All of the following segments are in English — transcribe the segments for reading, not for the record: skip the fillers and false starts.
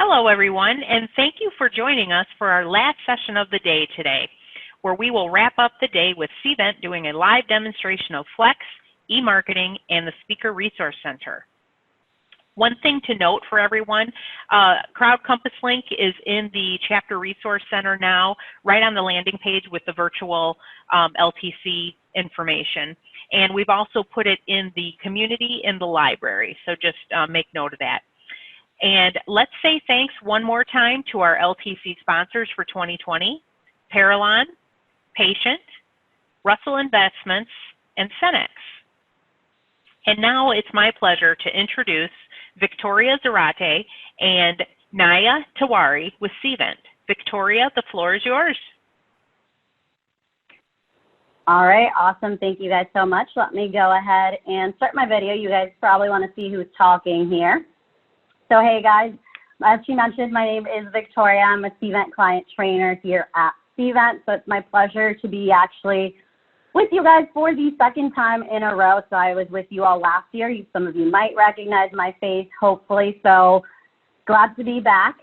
Hello, everyone, and thank you for joining us for our last session of the day today, where we will wrap up the day with Cvent doing a live demonstration of Flex, e-marketing, and the Speaker Resource Center. One thing to note for everyone, Crowd Compass link is in the Chapter Resource Center now, right on the landing page with the virtual LTC information. And we've also put it in the community in the library, so just make note of that. And let's say thanks one more time to our LTC sponsors for 2020, Parallon, Patient, Russell Investments, and Cenex. And now it's my pleasure to introduce Victoria Zarate and Naya Tawari with Cvent. Victoria, the floor is yours. All right, awesome. Thank you guys so much. Let me go ahead and start my video. You guys probably want to see who's talking here. So hey guys, as she mentioned, my name is Victoria. I'm a Cvent client trainer here at Cvent. So it's my pleasure to be actually with you guys for the second time in a row. So I was with you all last year. Some of you might recognize my face, hopefully. So glad to be back.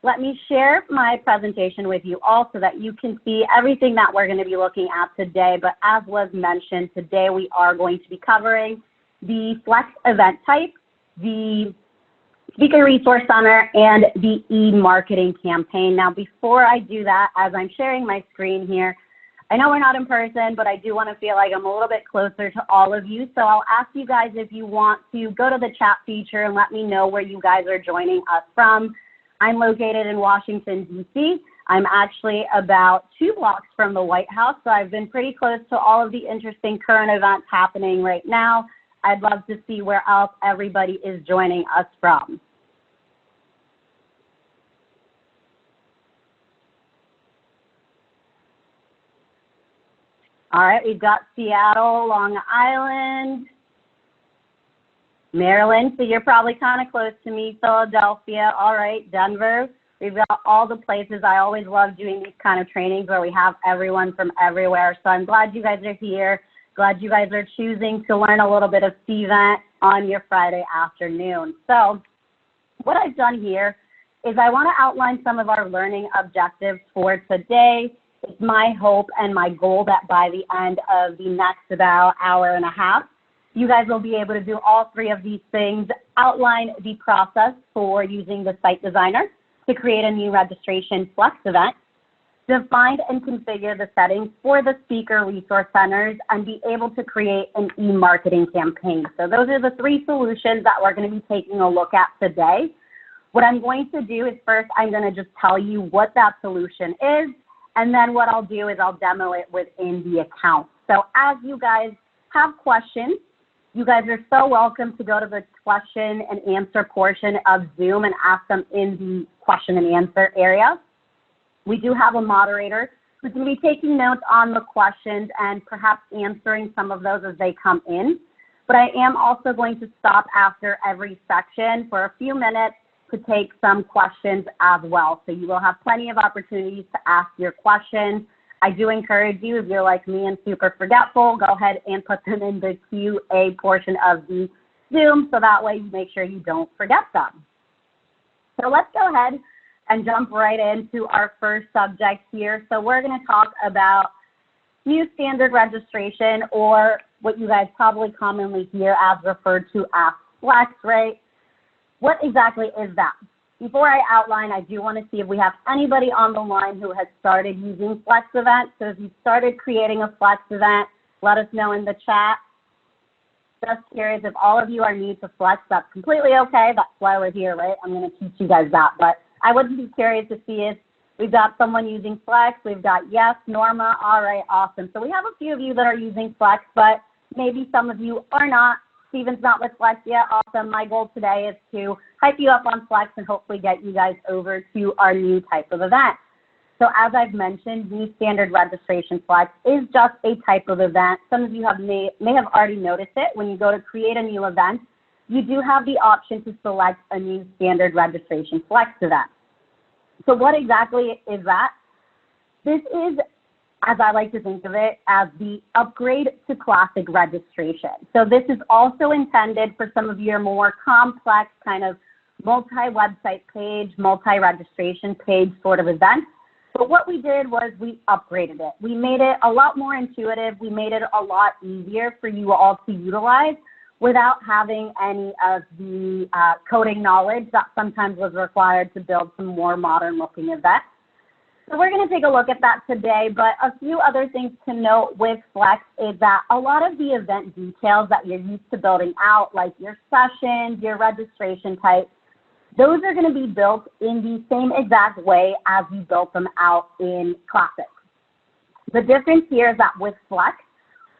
Let me share my presentation with you all so that you can see everything that we're going to be looking at today. But as was mentioned, today we are going to be covering the Flex event type, the Speaker Resource Center, and the e-marketing campaign. Now, before I do that, as I'm sharing my screen here, I know we're not in person, but I do want to feel like I'm a little bit closer to all of you. So I'll ask you guys if you want to go to the chat feature and let me know where you guys are joining us from. I'm located in Washington, D.C. I'm actually about 2 blocks from the White House, so I've been pretty close to all of the interesting current events happening right now. I'd love to see where else everybody is joining us from. All right, we've got Seattle, Long Island, Maryland, so you're probably kind of close to me, Philadelphia, all right, Denver. We've got all the places. I always love doing these kind of trainings where we have everyone from everywhere. So I'm glad you guys are here. Glad you guys are choosing to learn a little bit of Cvent on your Friday afternoon. So what I've done here is I want to outline some of our learning objectives for today. It's my hope and my goal that by the end of the next about hour and a half, you guys will be able to do all 3 of these things, outline the process for using the site designer to create a new registration Flex event, define and configure the settings for the speaker resource centers, and be able to create an e-marketing campaign. So those are the 3 solutions that we're going to be taking a look at today. What I'm going to do is first, I'm going to just tell you what that solution is. And then what I'll do is I'll demo it within the account. So as you guys have questions, you guys are so welcome to go to the question and answer portion of Zoom and ask them in the question and answer area. We do have a moderator who's going to be taking notes on the questions and perhaps answering some of those as they come in. But I am also going to stop after every section for a few minutes to take some questions as well. So you will have plenty of opportunities to ask your questions. I do encourage you, if you're like me and super forgetful, go ahead and put them in the QA portion of the Zoom so that way you make sure you don't forget them. So let's go ahead and jump right into our first subject here. So we're going to talk about new standard registration, or what you guys probably commonly hear as referred to as Flex, right? What exactly is that? Before I outline, I do want to see if we have anybody on the line who has started using Flex events. So if you started creating a Flex event, let us know in the chat. Just curious, if all of you are new to Flex, that's completely okay. That's why we're here, right? I'm going to teach you guys that. But I would be curious to see if we've got someone using Flex. We've got yes, Norma. All right, awesome. So we have a few of you that are using Flex, but maybe some of you are not. Steven's not with Flex yet. Awesome. My goal today is to hype you up on Flex and hopefully get you guys over to our new type of event. So as I've mentioned, new standard registration Flex is just a type of event. Some of you may have already noticed it. When you go to create a new event, you do have the option to select a new standard registration Flex event. So what exactly is that? This is, as I like to think of it, as the upgrade to classic registration. So this is also intended for some of your more complex kind of multi-website page, multi-registration page sort of event. But what we did was we upgraded it. We made it a lot more intuitive. We made it a lot easier for you all to utilize without having any of the coding knowledge that sometimes was required to build some more modern looking events. So we're going to take a look at that today, but a few other things to note with Flex is that a lot of the event details that you're used to building out, like your sessions, your registration types, those are going to be built in the same exact way as you built them out in Classic. The difference here is that with Flex,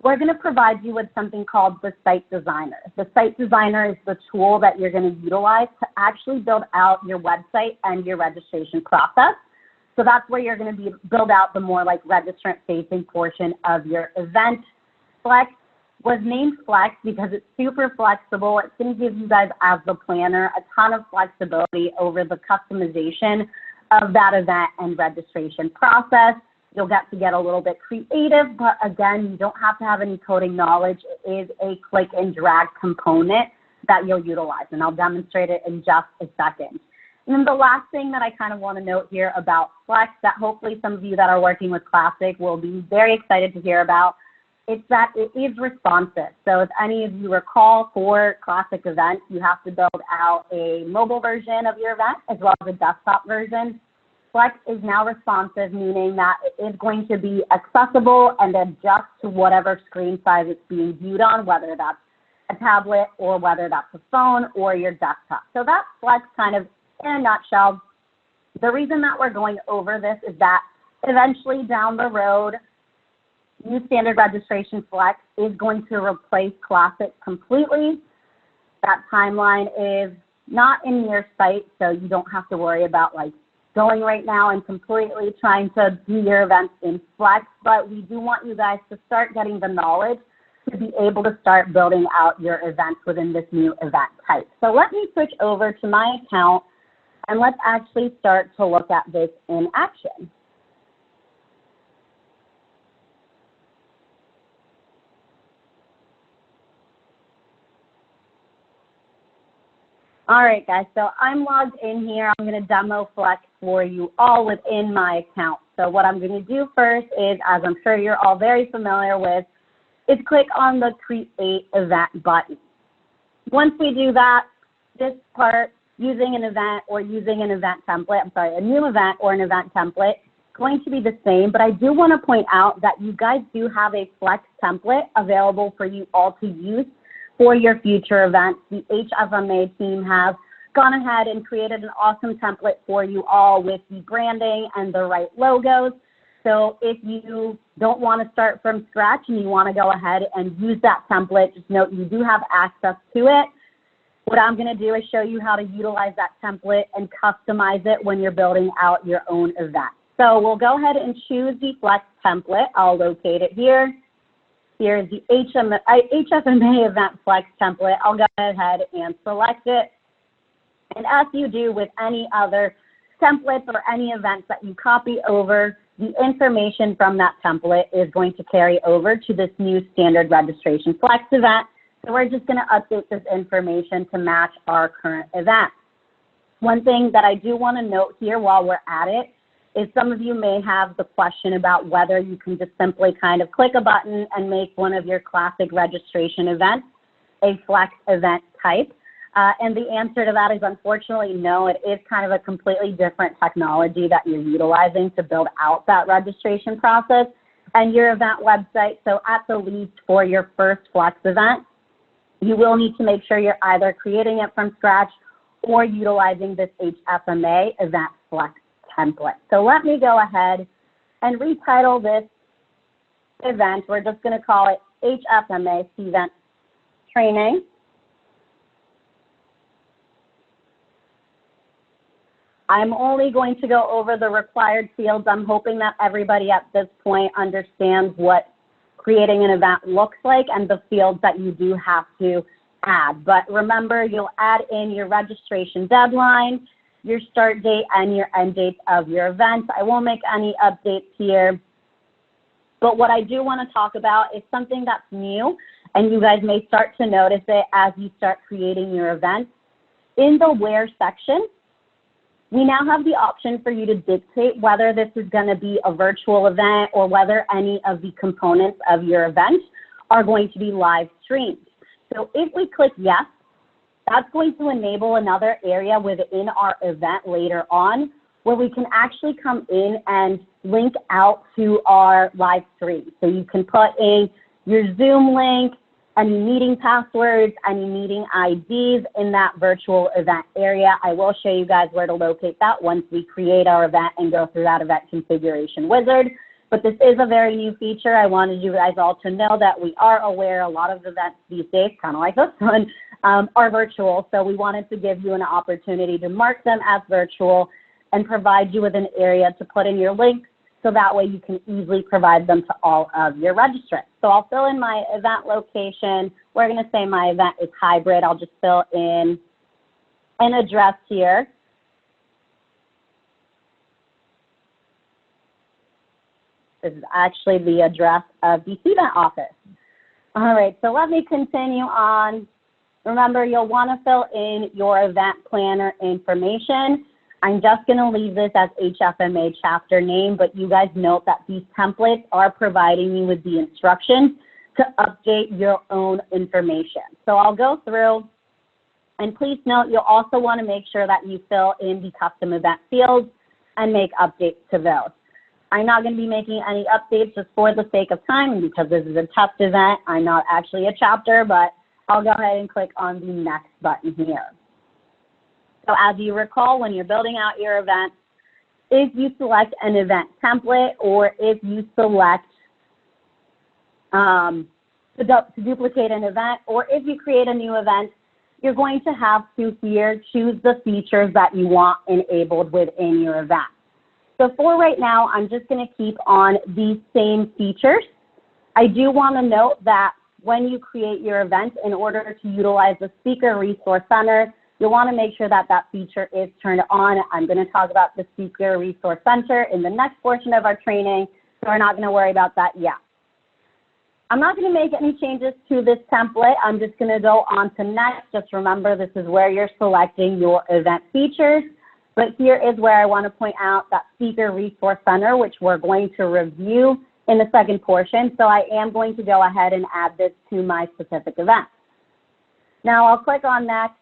we're going to provide you with something called the Site Designer. The Site Designer is the tool that you're going to utilize to actually build out your website and your registration process. So that's where you're going to build out the more like registrant-facing portion of your event. Flex was named Flex because it's super flexible. It's going to give you guys, as the planner, a ton of flexibility over the customization of that event and registration process. You'll get to get a little bit creative, but again, you don't have to have any coding knowledge. It is a click and drag component that you'll utilize, and I'll demonstrate it in just a second. And then the last thing that I kind of want to note here about Flex that hopefully some of you that are working with Classic will be very excited to hear about, it's that it is responsive. So if any of you recall, for Classic events, you have to build out a mobile version of your event as well as a desktop version. Flex is now responsive, meaning that it is going to be accessible and adjust to whatever screen size it's being viewed on, whether that's a tablet or whether that's a phone or your desktop. So that's Flex kind of in a nutshell. The reason that we're going over this is that eventually down the road, new standard registration Flex is going to replace Classic completely. That timeline is not in your sight, so you don't have to worry about like going right now and completely trying to do your events in Flex, but we do want you guys to start getting the knowledge to be able to start building out your events within this new event type. So let me switch over to my account and let's actually start to look at this in action. All right, guys, so I'm logged in here. I'm going to demo Flex for you all within my account. So what I'm going to do first is, as I'm sure you're all very familiar with, is click on the Create Event button. Once we do that, this part, using an event or using an event template, a new event or an event template, going to be the same, but I do want to point out that you guys do have a Flex template available for you all to use for your future events. The HFMA team has gone ahead and created an awesome template for you all with the branding and the right logos. So if you don't want to start from scratch and you want to go ahead and use that template, just note you do have access to it. What I'm going to do is show you how to utilize that template and customize it when you're building out your own event. So we'll go ahead and choose the Flex template. I'll locate it here. Here's the HFMA Event Flex template. I'll go ahead and select it. And as you do with any other templates or any events that you copy over, the information from that template is going to carry over to this new standard registration Flex event. So we're just going to update this information to match our current event. One thing that I do want to note here while we're at it is some of you may have the question about whether you can just simply kind of click a button and make one of your Classic registration events a Flex event type. And the answer to that is unfortunately no. It is kind of a completely different technology that you're utilizing to build out that registration process and your event website. So at the least for your first Flex event, you will need to make sure you're either creating it from scratch or utilizing this HFMA Event Flex template. So let me go ahead and retitle this event. We're just going to call it HFMA Cvent Training. I'm only going to go over the required fields. I'm hoping that everybody at this point understands what creating an event looks like and the fields that you do have to add. But remember, you'll add in your registration deadline, your start date, and your end dates of your event. I won't make any updates here. But what I do want to talk about is something that's new, and you guys may start to notice it as you start creating your events. In the Where section, we now have the option for you to dictate whether this is going to be a virtual event or whether any of the components of your event are going to be live streamed. So if we click yes, that's going to enable another area within our event later on where we can actually come in and link out to our live stream. So you can put in your Zoom link, any meeting passwords, any meeting IDs in that virtual event area. I will show you guys where to locate that once we create our event and go through that event configuration wizard. But this is a very new feature. I wanted you guys all to know that we are aware a lot of events these days, kind of like this one, are virtual. So we wanted to give you an opportunity to mark them as virtual and provide you with an area to put in your links so that way you can easily provide them to all of your registrants. So I'll fill in my event location. We're going to say my event is hybrid. I'll just fill in an address here. This is actually the address of the Cvent office. All right, so let me continue on. Remember, you'll want to fill in your event planner information. I'm just going to leave this as HFMA chapter name, but you guys note that these templates are providing you with the instructions to update your own information. So I'll go through, and please note you'll also want to make sure that you fill in the custom event fields and make updates to those. I'm not going to be making any updates just for the sake of time, and because this is a test event, I'm not actually a chapter, but I'll go ahead and click on the next button here. So as you recall, when you're building out your event, if you select an event template or if you select to duplicate an event or if you create a new event, you're going to have to here choose the features that you want enabled within your event. So for right now, I'm just going to keep on these same features. I do want to note that when you create your event, in order to utilize the Speaker Resource Center, you'll want to make sure that that feature is turned on. I'm going to talk about the Speaker Resource Center in the next portion of our training, so we're not going to worry about that yet. I'm not going to make any changes to this template. I'm just going to go on to next. Just remember, this is where you're selecting your event features. But here is where I want to point out that Speaker Resource Center, which we're going to review in the second portion. So I am going to go ahead and add this to my specific event. Now I'll click on next.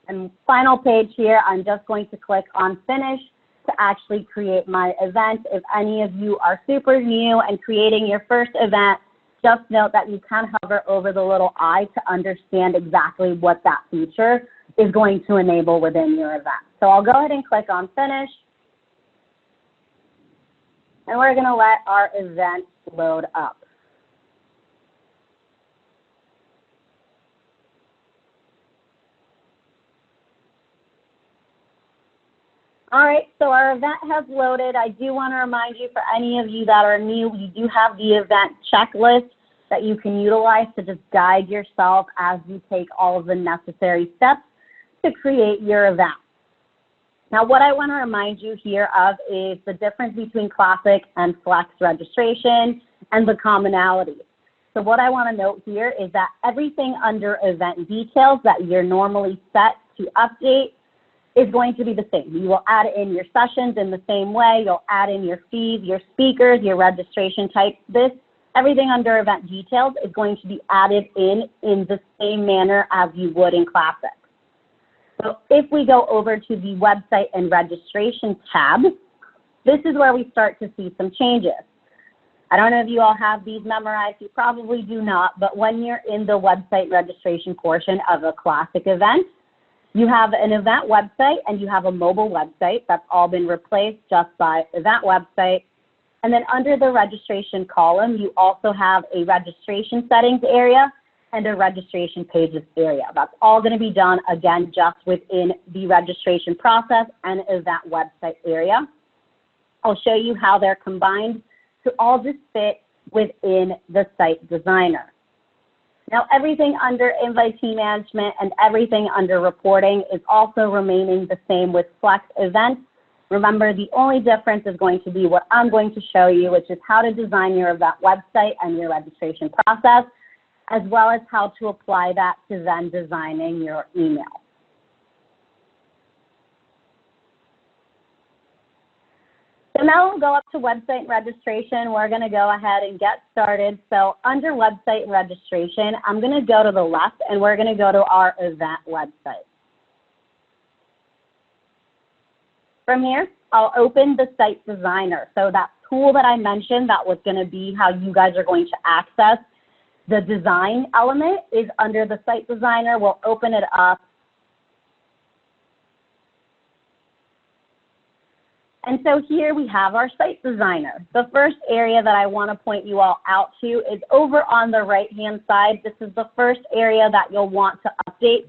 And final page here, I'm just going to click on finish to actually create my event. If any of you are super new and creating your first event, just note that you can hover over the little I to understand exactly what that feature is going to enable within your event. So I'll go ahead and click on finish. And we're going to let our event load up. All right, so our event has loaded. I do want to remind you, for any of you that are new, we do have the event checklist that you can utilize to just guide yourself as you take all of the necessary steps to create your event. Now, what I want to remind you here of is the difference between Classic and Flex registration and the commonalities. So what I want to note here is that everything under event details that you're normally set to update is going to be the same. You will add in your sessions in the same way. You'll add in your fees, your speakers, your registration types. Everything under event details is going to be added in the same manner as you would in Classic. So if we go over to the website and registration tab, this is where we start to see some changes. I don't know if you all have these memorized. You probably do not, but when you're in the website registration portion of a Classic event, you have an event website and you have a mobile website. That's all been replaced just by event website. And then under the registration column, you also have a registration settings area and a registration pages area. That's all going to be done, again, just within the registration process and event website area. I'll show you how they're combined to all just fit within the site designer. Now, everything under invitee management and everything under reporting is also remaining the same with Flex events. Remember, the only difference is going to be what I'm going to show you, which is how to design your event website and your registration process, as well as how to apply that to then designing your email. So now we'll go up to website registration. We're going to go ahead and get started. So under website registration, I'm going to go to the left and we're going to go to our event website. From here, I'll open the site designer. So that tool that I mentioned that was going to be how you guys are going to access the design element is under the site designer. We'll open it up. And so here we have our site designer. The first area that I want to point you all out to is over on the right-hand side. This is the first area that you'll want to update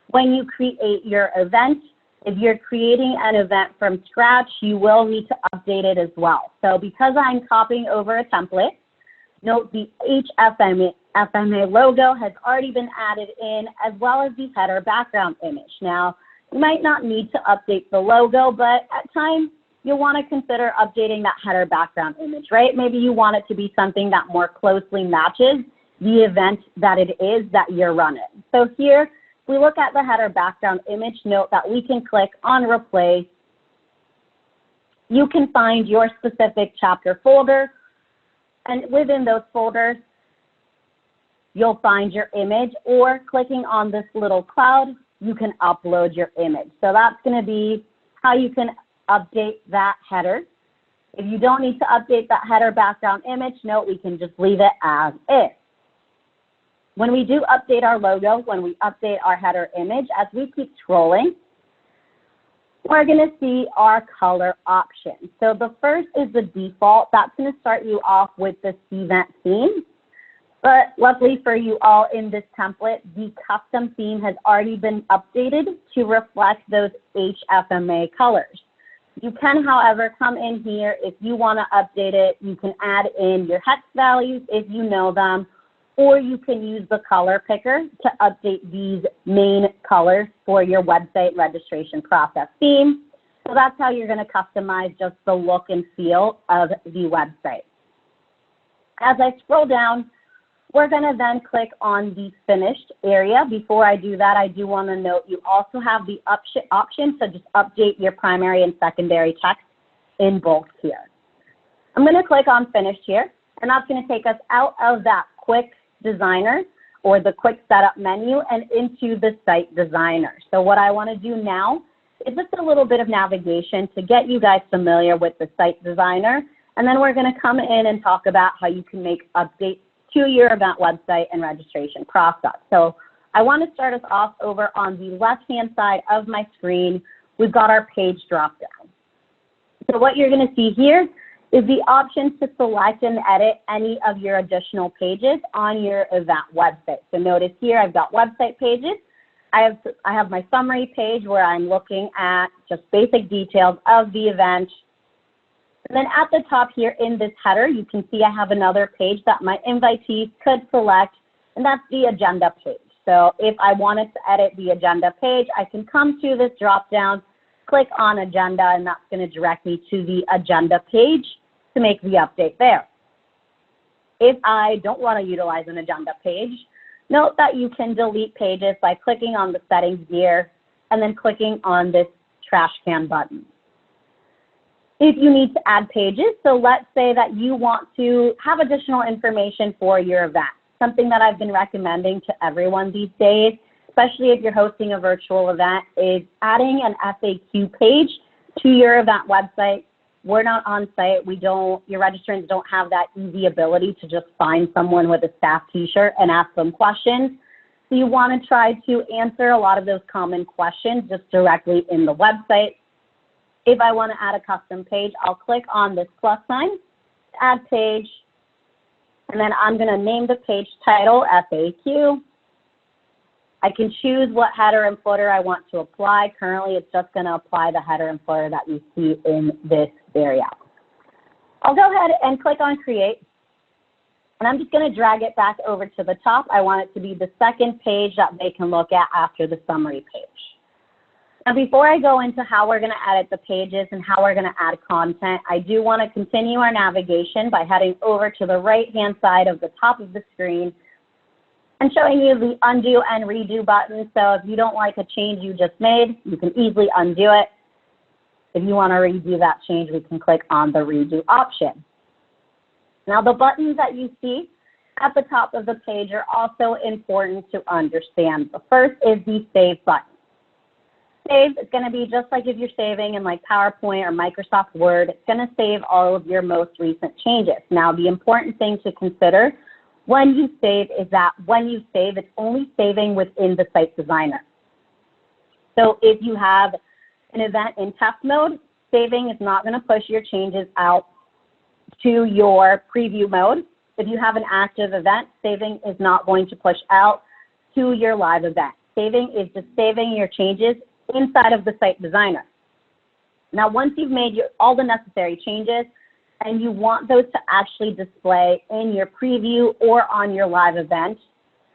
when you create your event. If you're creating an event from scratch, you will need to update it as well. So because I'm copying over a template, note the HFMA logo has already been added in, as well as the header background image. Now, you might not need to update the logo, but at times, you'll want to consider updating that header background image, right? Maybe you want it to be something that more closely matches the event that it is that you're running. So here, if we look at the header background image, note that we can click on replace. You can find your specific chapter folder, and within those folders, you'll find your image, or clicking on this little cloud, you can upload your image. So that's going to be how you can update that header. If you don't need to update that header background image, note we can just leave it as is. When we do update our logo, when we update our header image, as we keep scrolling, we're going to see our color options. So the first is the default. That's going to start you off with the Cvent theme. But luckily for you all in this template, the custom theme has already been updated to reflect those HFMA colors. You can, however, come in here if you want to update it. You can add in your hex values if you know them, or you can use the color picker to update these main colors for your website registration process theme. So that's how you're going to customize just the look and feel of the website. As I scroll down, we're going to then click on the finished area. Before I do that, I do want to note you also have the option to just update your primary and secondary text in bulk here. I'm going to click on finished here, and that's going to take us out of that quick designer or the quick setup menu and into the site designer. So what I want to do now is just a little bit of navigation to get you guys familiar with the site designer, and then we're going to come in and talk about how you can make updates to your event website and registration process. So I want to start us off over on the left-hand side of my screen. We've got our page drop-down. So what you're going to see here is the option to select and edit any of your additional pages on your event website. So notice here I've got website pages. I have my summary page where I'm looking at just basic details of the event. And then at the top here in this header, you can see I have another page that my invitees could select, and that's the agenda page. So if I wanted to edit the agenda page, I can come to this drop-down, click on agenda, and that's going to direct me to the agenda page to make the update there. If I don't want to utilize an agenda page, note that you can delete pages by clicking on the settings gear and then clicking on this trash can button. If you need to add pages, so let's say that you want to have additional information for your event. Something that I've been recommending to everyone these days, especially if you're hosting a virtual event, is adding an FAQ page to your event website. We're not on site. Your registrants don't have that easy ability to just find someone with a staff t-shirt and ask them questions. So you want to try to answer a lot of those common questions just directly in the website. If I want to add a custom page, I'll click on this plus sign, add page, and then I'm going to name the page title FAQ. I can choose what header and footer I want to apply. Currently, it's just going to apply the header and footer that you see in this area. I'll go ahead and click on create, and I'm just going to drag it back over to the top. I want it to be the second page that they can look at after the summary page. Now, before I go into how we're going to edit the pages and how we're going to add content, I do want to continue our navigation by heading over to the right-hand side of the top of the screen and showing you the undo and redo button. So if you don't like a change you just made, you can easily undo it. If you want to redo that change, we can click on the redo option. Now, the buttons that you see at the top of the page are also important to understand. The first is the Save button. Save is going to be just like if you're saving in like PowerPoint or Microsoft Word. It's going to save all of your most recent changes. Now, the important thing to consider when you save is that when you save, it's only saving within the Site Designer. So if you have an event in test mode, saving is not going to push your changes out to your preview mode. If you have an active event, saving is not going to push out to your live event. Saving is just saving your changes inside of the Site Designer. Now, once you've made all the necessary changes and you want those to actually display in your preview or on your live event,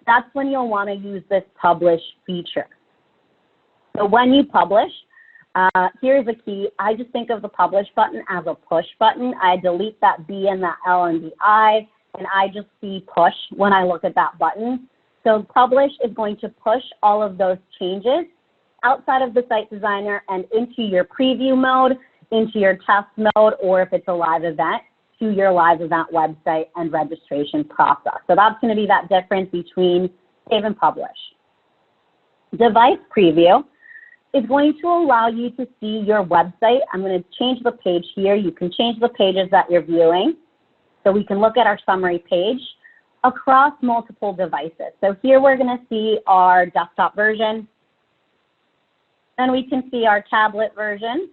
that's when you'll want to use this Publish feature. So when you publish, here's a key. I just think of the Publish button as a push button. I delete that B and that L and the I, and I just see push when I look at that button. So Publish is going to push all of those changes outside of the Site Designer and into your preview mode, into your test mode, or if it's a live event, to your live event website and registration process. So that's going to be that difference between Save and Publish. Device Preview is going to allow you to see your website. I'm going to change the page here. You can change the pages that you're viewing. So we can look at our summary page across multiple devices. So here we're going to see our desktop version. Then we can see our tablet version.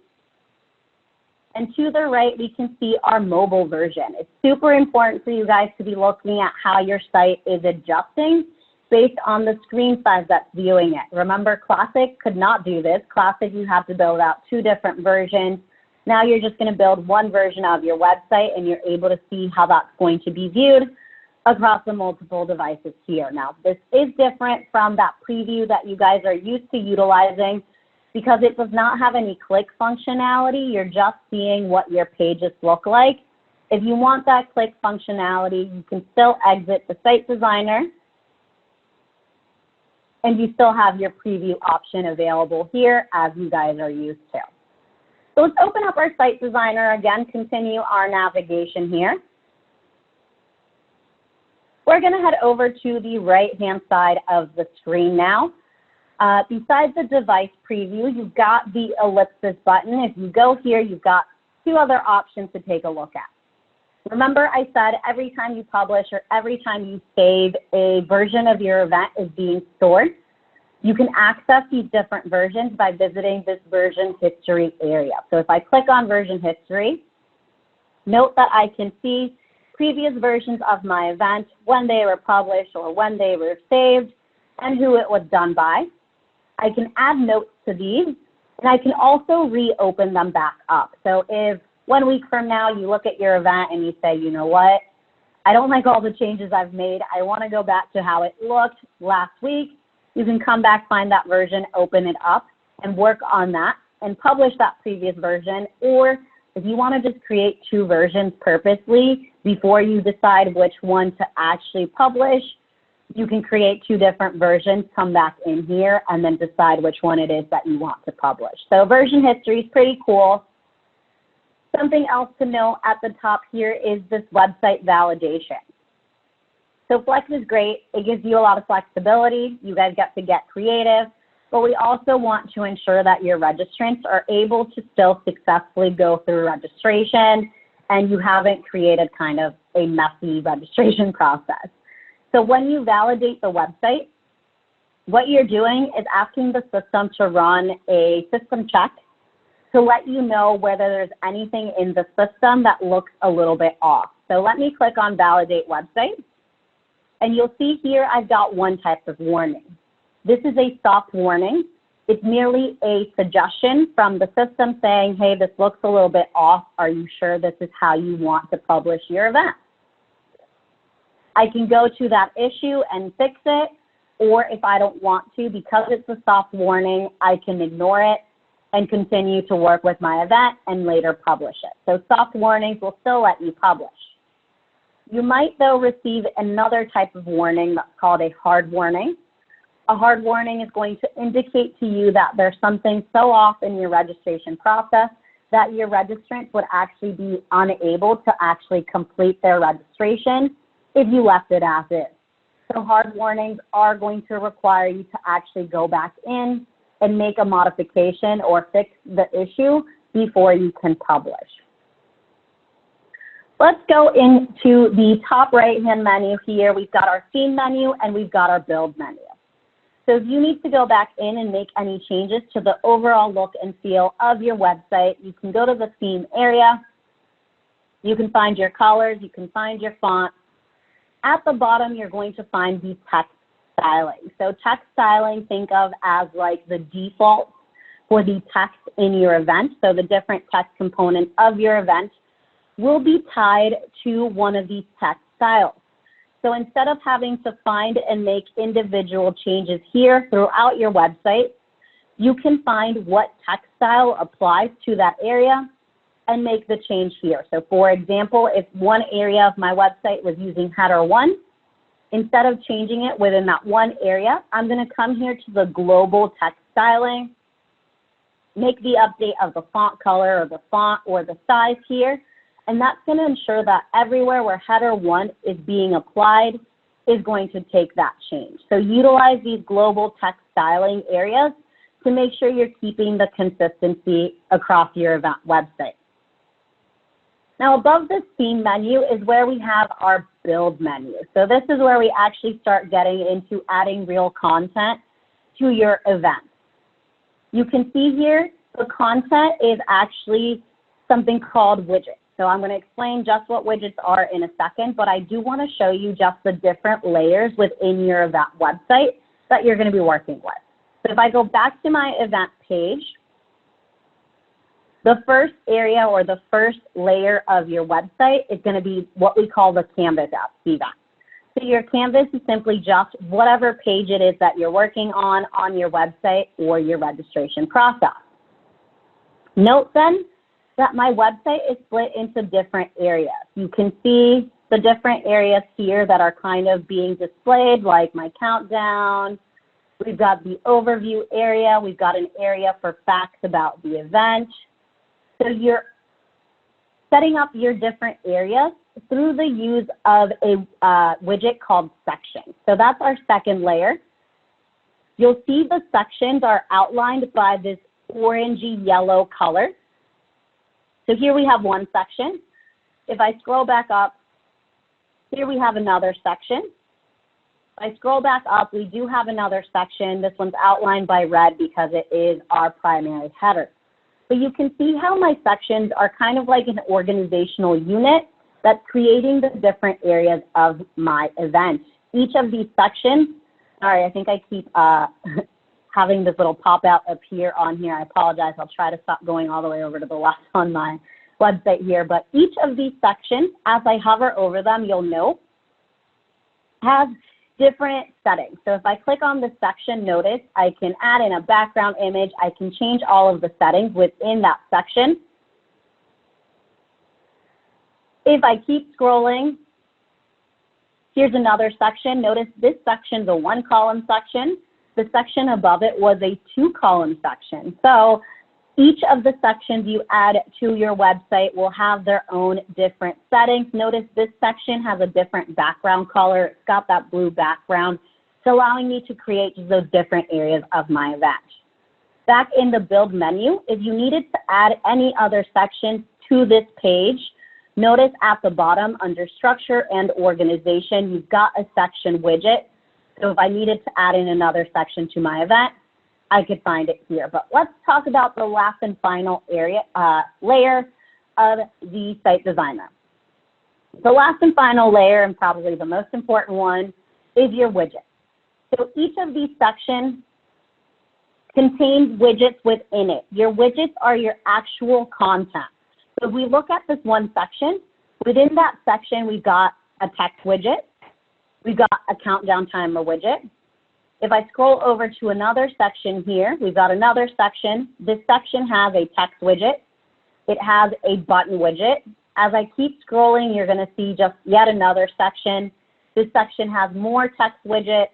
And to the right, we can see our mobile version. It's super important for you guys to be looking at how your site is adjusting based on the screen size that's viewing it. Remember, Classic could not do this. Classic, you have to build out 2 different versions. Now you're just going to build one version of your website, and you're able to see how that's going to be viewed across the multiple devices here. Now, this is different from that preview that you guys are used to utilizing because it does not have any click functionality. You're just seeing what your pages look like. If you want that click functionality, you can still exit the Site Designer, and you still have your preview option available here as you guys are used to. So let's open up our Site Designer again, continue our navigation here. We're going to head over to the right-hand side of the screen now. Besides the device preview, you've got the ellipsis button. If you go here, you've got 2 other options to take a look at. Remember, I said every time you publish or every time you save, a version of your event is being stored. You can access these different versions by visiting this version history area. So if I click on version history, note that I can see previous versions of my event, when they were published or when they were saved, and who it was done by. I can add notes to these, and I can also reopen them back up. So if 1 week from now you look at your event and you say, you know what, I don't like all the changes I've made. I want to go back to how it looked last week. You can come back, find that version, open it up, and work on that and publish that previous version. Or if you want to just create 2 versions purposely before you decide which one to actually publish, you can create 2 different versions, come back in here, and then decide which one it is that you want to publish. So version history is pretty cool. Something else to note at the top here is this website validation. So Flex is great. It gives you a lot of flexibility. You guys get to get creative, but we also want to ensure that your registrants are able to still successfully go through registration and you haven't created kind of a messy registration process. So when you validate the website, what you're doing is asking the system to run a system check to let you know whether there's anything in the system that looks a little bit off. So let me click on Validate Website, and you'll see here I've got 1 type of warning. This is a soft warning. It's merely a suggestion from the system saying, hey, this looks a little bit off. Are you sure this is how you want to publish your event? I can go to that issue and fix it, or if I don't want to, because it's a soft warning, I can ignore it and continue to work with my event and later publish it. So soft warnings will still let you publish. You might, though, receive another type of warning that's called a hard warning. A hard warning is going to indicate to you that there's something so off in your registration process that your registrants would actually be unable to actually complete their registration if you left it as is. So hard warnings are going to require you to actually go back in and make a modification or fix the issue before you can publish. Let's go into the top right-hand menu here. We've got our theme menu and we've got our build menu. So if you need to go back in and make any changes to the overall look and feel of your website, you can go to the theme area. You can find your colors, you can find your font. At the bottom, you're going to find the text styling. So text styling, think of as like the default for the text in your event. So the different text components of your event will be tied to one of these text styles. So instead of having to find and make individual changes here throughout your website, you can find what text style applies to that area and make the change here. So for example, if one area of my website was using header 1, instead of changing it within that one area, I'm going to come here to the global text styling, make the update of the font color or the font or the size here, and that's going to ensure that everywhere where header 1 is being applied is going to take that change. So utilize these global text styling areas to make sure you're keeping the consistency across your event website. Now above this theme menu is where we have our build menu. So this is where we actually start getting into adding real content to your event. You can see here the content is actually something called widgets. So I'm going to explain just what widgets are in a second, but I do want to show you just the different layers within your event website that you're going to be working with. So if I go back to my event page, the first area or the first layer of your website is going to be what we call the canvas event. So your canvas is simply just whatever page it is that you're working on your website or your registration process. Note then that my website is split into different areas. You can see the different areas here that are kind of being displayed, like my countdown. We've got the overview area. We've got an area for facts about the event. So you're setting up your different areas through the use of a widget called sections. So that's our second layer. You'll see the sections are outlined by this orangey yellow color. So here we have one section. If I scroll back up, here we have another section. If I scroll back up, we do have another section. This one's outlined by red because it is our primary header. But you can see how my sections are kind of like an organizational unit that's creating the different areas of my event. Each of these sections, sorry, I think I keep having this little pop out appear on here. I apologize. I'll try to stop going all the way over to the left on my website here. But each of these sections, as I hover over them, you'll note, have different settings. So if I click on the section, notice I can add in a background image. I can change all of the settings within that section. If I keep scrolling, here's another section. Notice this section's a one-column section. The section above it was a two-column section. So each of the sections you add to your website will have their own different settings. Notice this section has a different background color. It's got that blue background. It's allowing me to create those different areas of my event. Back in the build menu, if you needed to add any other sections to this page, notice at the bottom under structure and organization, you've got a section widget. So if I needed to add in another section to my event, I could find it here. But let's talk about the last and final layer of the site designer. The last and final layer, and probably the most important one, is your widget. So each of these sections contains widgets within it. Your widgets are your actual content. So if we look at this one section, within that section, we've got a text widget. We've got a countdown timer widget. If I scroll over to another section here, we've got another section. This section has a text widget. It has a button widget. As I keep scrolling, you're going to see just yet another section. This section has more text widget.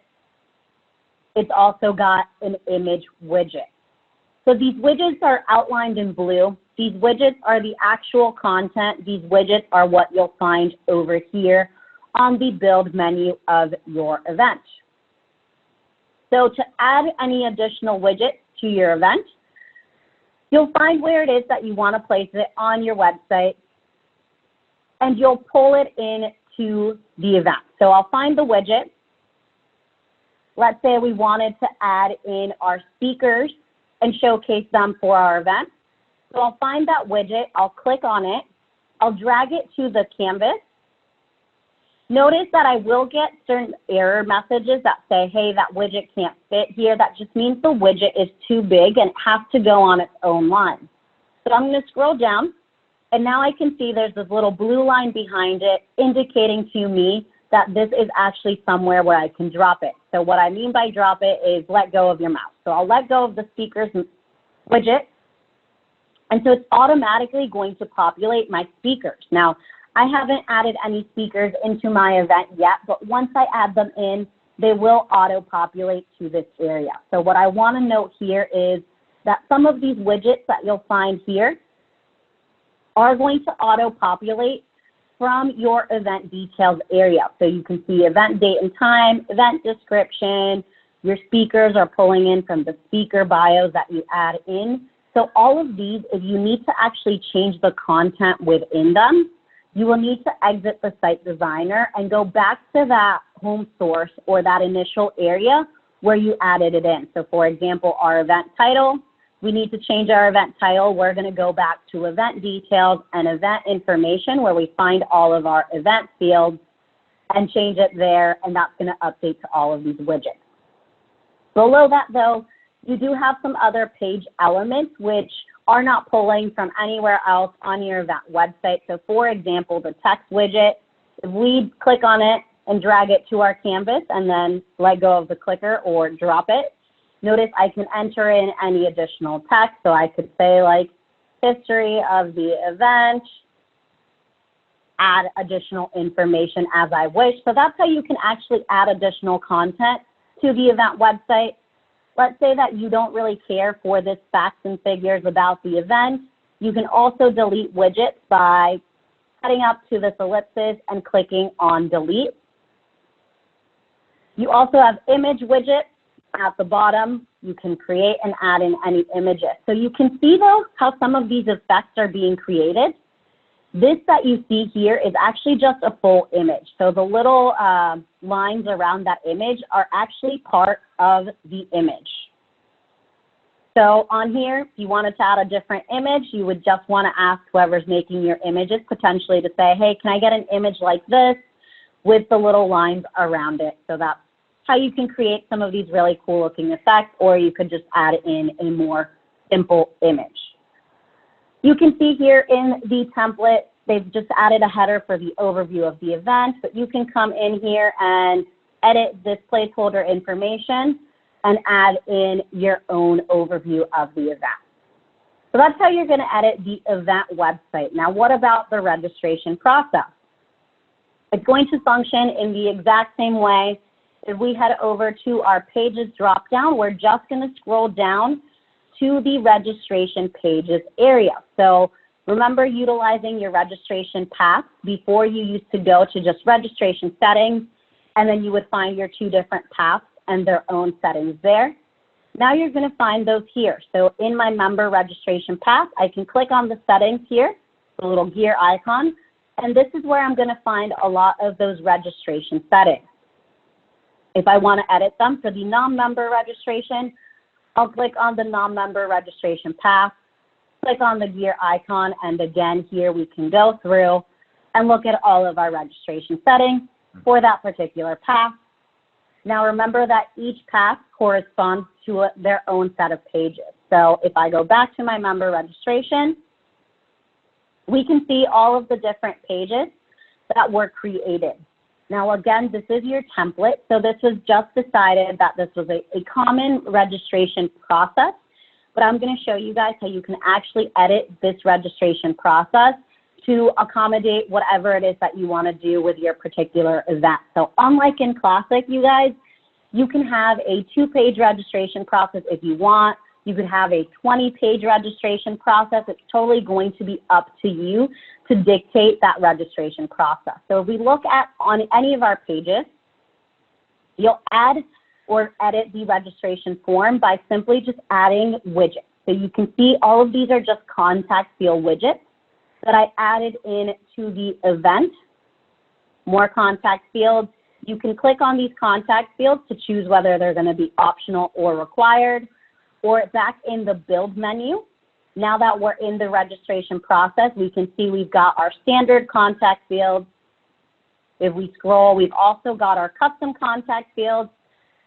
It's also got an image widget. So these widgets are outlined in blue These widgets are the actual content. These widgets are what you'll find over here on the build menu of your event. So to add any additional widgets to your event, you'll find where it is that you want to place it on your website, and you'll pull it into the event. So I'll find the widget. Let's say we wanted to add in our speakers and showcase them for our event. So I'll find that widget, I'll click on it, I'll drag it to the canvas. Notice that I will get certain error messages that say, hey, that widget can't fit here. That just means the widget is too big and it has to go on its own line. So I'm going to scroll down, and now I can see there's this little blue line behind it indicating to me that this is actually somewhere where I can drop it. So what I mean by drop it is let go of your mouse. So I'll let go of the speakers widget, and so it's automatically going to populate my speakers. Now, I haven't added any speakers into my event yet, but once I add them in, they will auto-populate to this area. So what I want to note here is that some of these widgets that you'll find here are going to auto-populate from your event details area. So you can see event date and time, event description, your speakers are pulling in from the speaker bios that you add in. So all of these, if you need to actually change the content within them, you will need to exit the site designer and go back to that home source or that initial area where you added it in. So for example, our event title, we need to change our event title. We're going to go back to event details and event information where we find all of our event fields and change it there, and that's going to update to all of these widgets. Below that though, you do have some other page elements which are not pulling from anywhere else on your event website. So for example, the text widget, if we click on it and drag it to our canvas and then let go of the clicker or drop it, notice I can enter in any additional text. So I could say like history of the event, add additional information as I wish. So that's how you can actually add additional content to the event website. Let's say that you don't really care for this facts and figures about the event. You can also delete widgets by heading up to this ellipsis and clicking on delete. You also have image widgets at the bottom. You can create and add in any images. So you can see though how some of these effects are being created. This that you see here is actually just a full image. So the little lines around that image are actually part of the image. So on here, if you wanted to add a different image, you would just want to ask whoever's making your images potentially to say, hey, can I get an image like this with the little lines around it? So that's how you can create some of these really cool looking effects, or you could just add in a more simple image. You can see here in the template, they've just added a header for the overview of the event, but you can come in here and edit this placeholder information and add in your own overview of the event. So that's how you're going to edit the event website. Now, what about the registration process? It's going to function in the exact same way. If we head over to our pages dropdown, we're just going to scroll down to the registration pages area. So remember utilizing your registration path. Before you used to go to just registration settings, and then you would find your two different paths and their own settings there. Now you're going to find those here. So in my member registration path, I can click on the settings here, the little gear icon, and this is where I'm going to find a lot of those registration settings. If I want to edit them for the non-member registration, I'll click on the non-member registration path, click on the gear icon, and again, here we can go through and look at all of our registration settings for that particular path. Now remember that each path corresponds to their own set of pages. So if I go back to my member registration, we can see all of the different pages that were created. Now again, this is your template. So this was just decided that this was a common registration process, but I'm going to show you guys how you can actually edit this registration process to accommodate whatever it is that you want to do with your particular event. So unlike in Classic, you guys, you can have a 2-page registration process if you want. You could have a 20-page registration process. It's totally going to be up to you to dictate that registration process. So if we look at on any of our pages, you'll add or edit the registration form by simply just adding widgets. So you can see all of these are just contact field widgets that I added into the event. More contact fields. You can click on these contact fields to choose whether they're going to be optional or required, or back in the build menu. Now that we're in the registration process, we can see we've got our standard contact fields. If we scroll, we've also got our custom contact fields.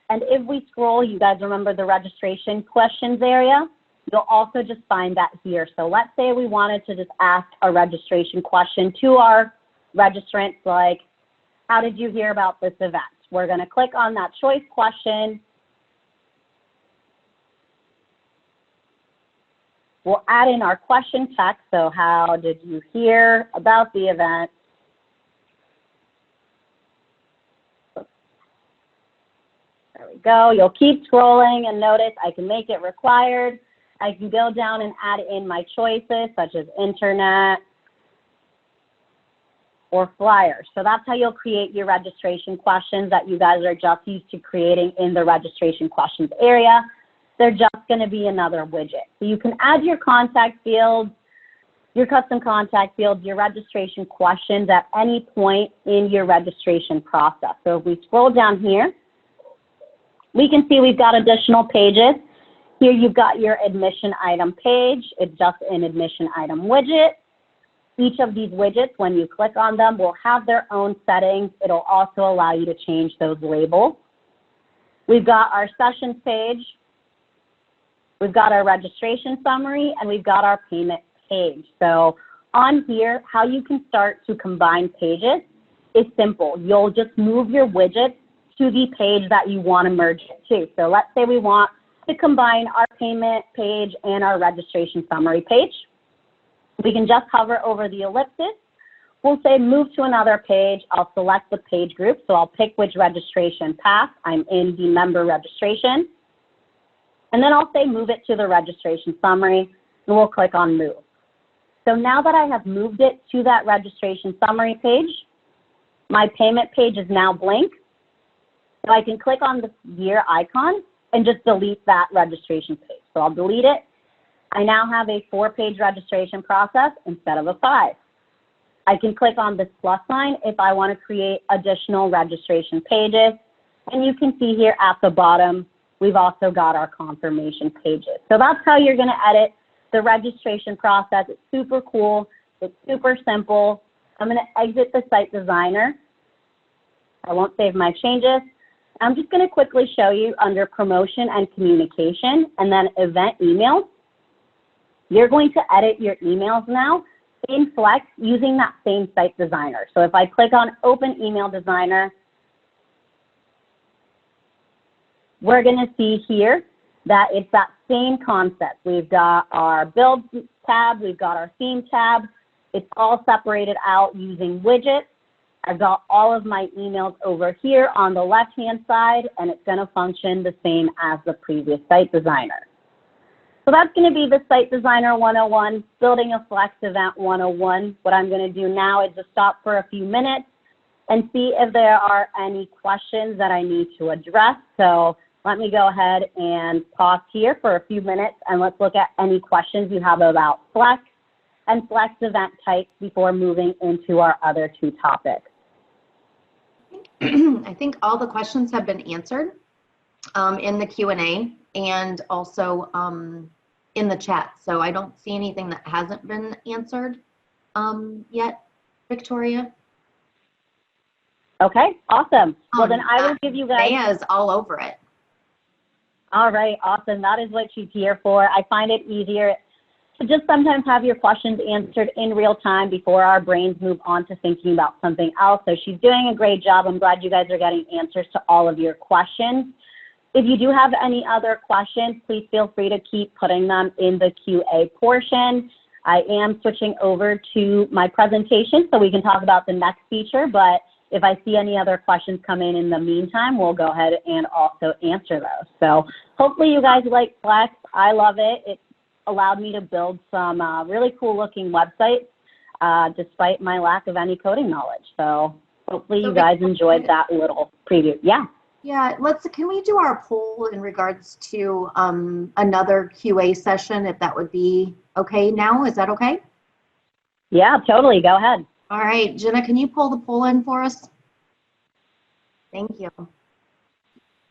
And if we scroll, you guys remember the registration questions area? You'll also just find that here. So let's say we wanted to just ask a registration question to our registrants, like, how did you hear about this event? We're going to click on that choice question. We'll add in our question text. So how did you hear about the event? There we go. You'll keep scrolling and notice I can make it required. I can go down and add in my choices such as internet or flyers. So that's how you'll create your registration questions that you guys are just used to creating in the registration questions area. They're just going to be another widget. So you can add your contact fields, your custom contact fields, your registration questions at any point in your registration process. So if we scroll down here, we can see we've got additional pages. Here you've got your admission item page. It's just an admission item widget. Each of these widgets, when you click on them, will have their own settings. It'll also allow you to change those labels. We've got our sessions page. We've got our registration summary, and we've got our payment page. So on here, how you can start to combine pages is simple. You'll just move your widgets to the page that you want to merge it to. So let's say we want to combine our payment page and our registration summary page. We can just hover over the ellipsis. We'll say move to another page. I'll select the page group. So I'll pick which registration path. I'm in the member registration. And then I'll say move it to the registration summary, and we'll click on move. So now that I have moved it to that registration summary page, my payment page is now blank. So I can click on the year icon and just delete that registration page. So I'll delete it. I now have a 4-page registration process instead of a 5. I can click on this plus sign if I want to create additional registration pages. And you can see here at the bottom, we've also got our confirmation pages. So that's how you're going to edit the registration process. It's super cool. It's super simple. I'm going to exit the site designer. I won't save my changes. I'm just going to quickly show you under promotion and communication and then event emails. You're going to edit your emails now in Flex using that same site designer. So if I click on open email designer, we're going to see here that it's that same concept. We've got our build tab, we've got our theme tab. It's all separated out using widgets. I've got all of my emails over here on the left-hand side, and it's going to function the same as the previous site designer. So that's going to be the Site Designer 101, Building a Flex Event 101. What I'm going to do now is just stop for a few minutes and see if there are any questions that I need to address. So let me go ahead and pause here for a few minutes, and let's look at any questions you have about Flex and Flex event types before moving into our other 2 topics. I think all the questions have been answered in the Q&A and also in the chat. So I don't see anything that hasn't been answered yet, Victoria. Okay, awesome. Well, then I will give you guys. Maya's all over it. All right, awesome. That is what she's here for. I find it easier to just sometimes have your questions answered in real time before our brains move on to thinking about something else. So she's doing a great job. I'm glad you guys are getting answers to all of your questions. If you do have any other questions, please feel free to keep putting them in the QA portion. I am switching over to my presentation so we can talk about the next feature, but if I see any other questions come in the meantime, we'll go ahead and also answer those. So hopefully you guys like Flex. I love it. It allowed me to build some really cool looking websites despite my lack of any coding knowledge. So hopefully you guys enjoyed that little preview. Yeah. Yeah, can we do our poll in regards to another QA session, if that would be okay now? Is that okay? Yeah, totally. Go ahead. All right, Jenna, can you pull the poll in for us? Thank you.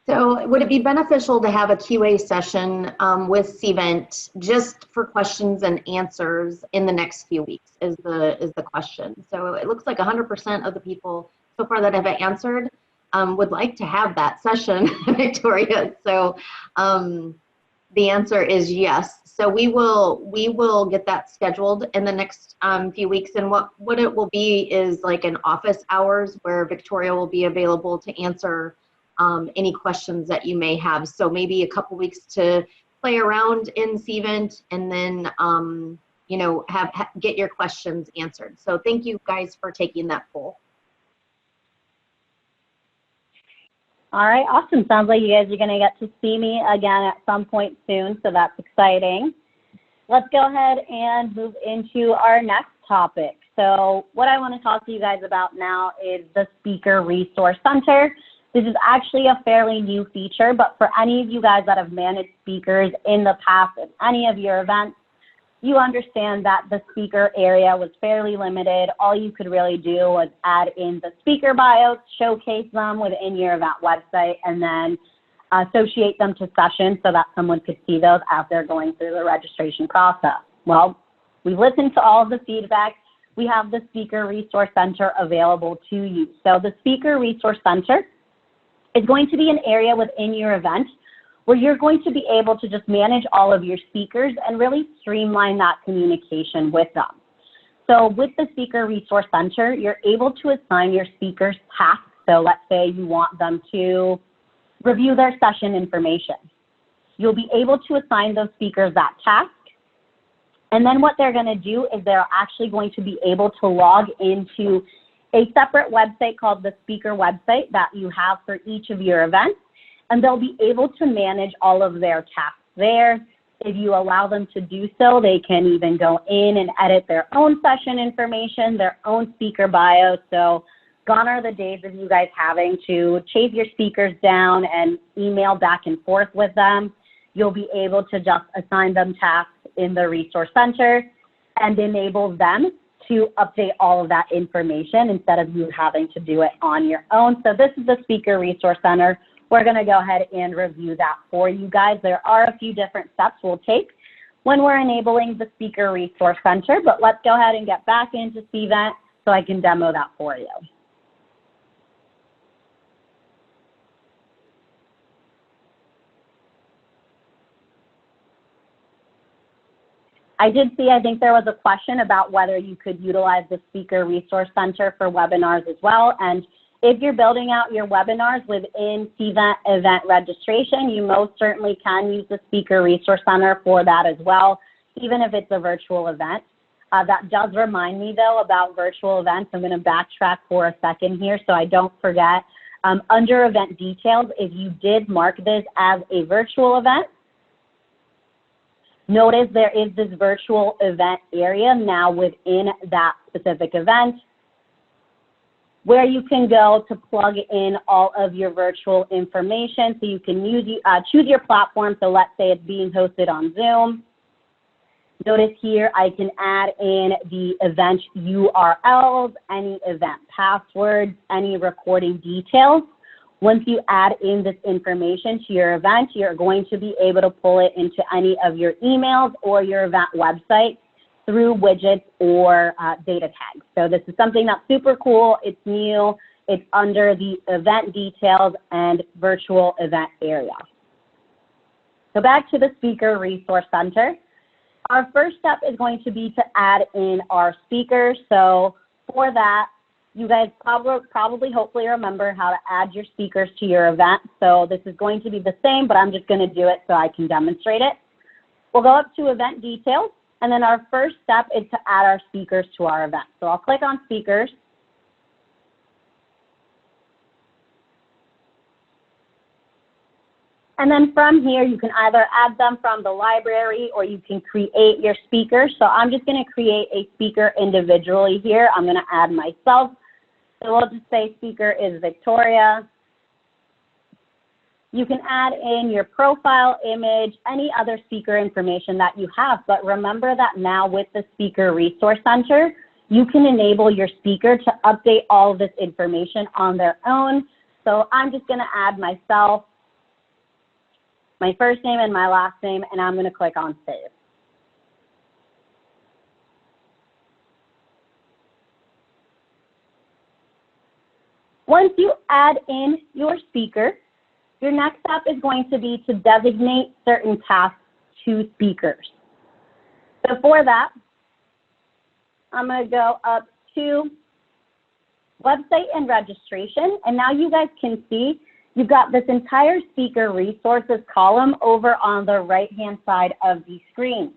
So would it be beneficial to have a QA session with Cvent just for questions and answers in the next few weeks is the question. So it looks like 100% of the people so far that have answered would like to have that session, Victoria. So the answer is yes. So we will get that scheduled in the next few weeks. And what it will be is like an office hours where Victoria will be available to answer any questions that you may have. So maybe a couple weeks to play around in Cvent and then you know, get your questions answered. So thank you guys for taking that poll. All right, awesome. Sounds like you guys are going to get to see me again at some point soon, so that's exciting. Let's go ahead and move into our next topic. So what I want to talk to you guys about now is the Speaker Resource Center. This is actually a fairly new feature, but for any of you guys that have managed speakers in the past at any of your events, you understand that the speaker area was fairly limited. All you could really do was add in the speaker bios, showcase them within your event website, and then associate them to sessions so that someone could see those as they're going through the registration process. Well, we've listened to all of the feedback. We have the Speaker Resource Center available to you. So the Speaker Resource Center is going to be an area within your event where you're going to be able to just manage all of your speakers and really streamline that communication with them. So with the Speaker Resource Center, you're able to assign your speakers tasks. So let's say you want them to review their session information. You'll be able to assign those speakers that task. And then what they're going to do is they're actually going to be able to log into a separate website called the speaker website that you have for each of your events. And they'll be able to manage all of their tasks there. If you allow them to do so, they can even go in and edit their own session information, their own speaker bio. So gone are the days of you guys having to chase your speakers down and email back and forth with them. You'll be able to just assign them tasks in the Resource Center and enable them to update all of that information instead of you having to do it on your own. So this is the Speaker Resource Center. We're going to go ahead and review that for you guys. There are a few different steps we'll take when we're enabling the Speaker Resource Center, but let's go ahead and get back into Cvent so I can demo that for you. I did see, I think there was a question about whether you could utilize the Speaker Resource Center for webinars as well. And if you're building out your webinars within Cvent event registration, you most certainly can use the Speaker Resource Center for that as well, even if it's a virtual event. That does remind me, though, about virtual events. I'm going to backtrack for a second here so I don't forget. Under event details, if you did mark this as a virtual event, notice there is this virtual event area now within that specific event, where you can go to plug in all of your virtual information. So you can choose your platform. So let's say it's being hosted on Zoom. Notice here I can add in the event URLs, any event passwords, any recording details. Once you add in this information to your event, you're going to be able to pull it into any of your emails or your event website through widgets or data tags. So this is something that's super cool. It's new. It's under the event details and virtual event area. So back to the Speaker Resource Center. Our first step is going to be to add in our speakers. So for that, you guys probably hopefully remember how to add your speakers to your event. So this is going to be the same, but I'm just going to do it so I can demonstrate it. We'll go up to event details. And then our first step is to add our speakers to our event. So I'll click on speakers. And then from here, you can either add them from the library or you can create your speaker. So I'm just going to create a speaker individually here. I'm going to add myself. So we'll just say speaker is Victoria. You can add in your profile image, any other speaker information that you have. But remember that now with the Speaker Resource Center, you can enable your speaker to update all of this information on their own. So I'm just going to add myself, my first name and my last name, and I'm going to click on Save. Once you add in your speaker, your next step is going to be to designate certain tasks to speakers. So for that, I'm going to go up to website and registration, and now you guys can see you've got this entire speaker resources column over on the right-hand side of the screen.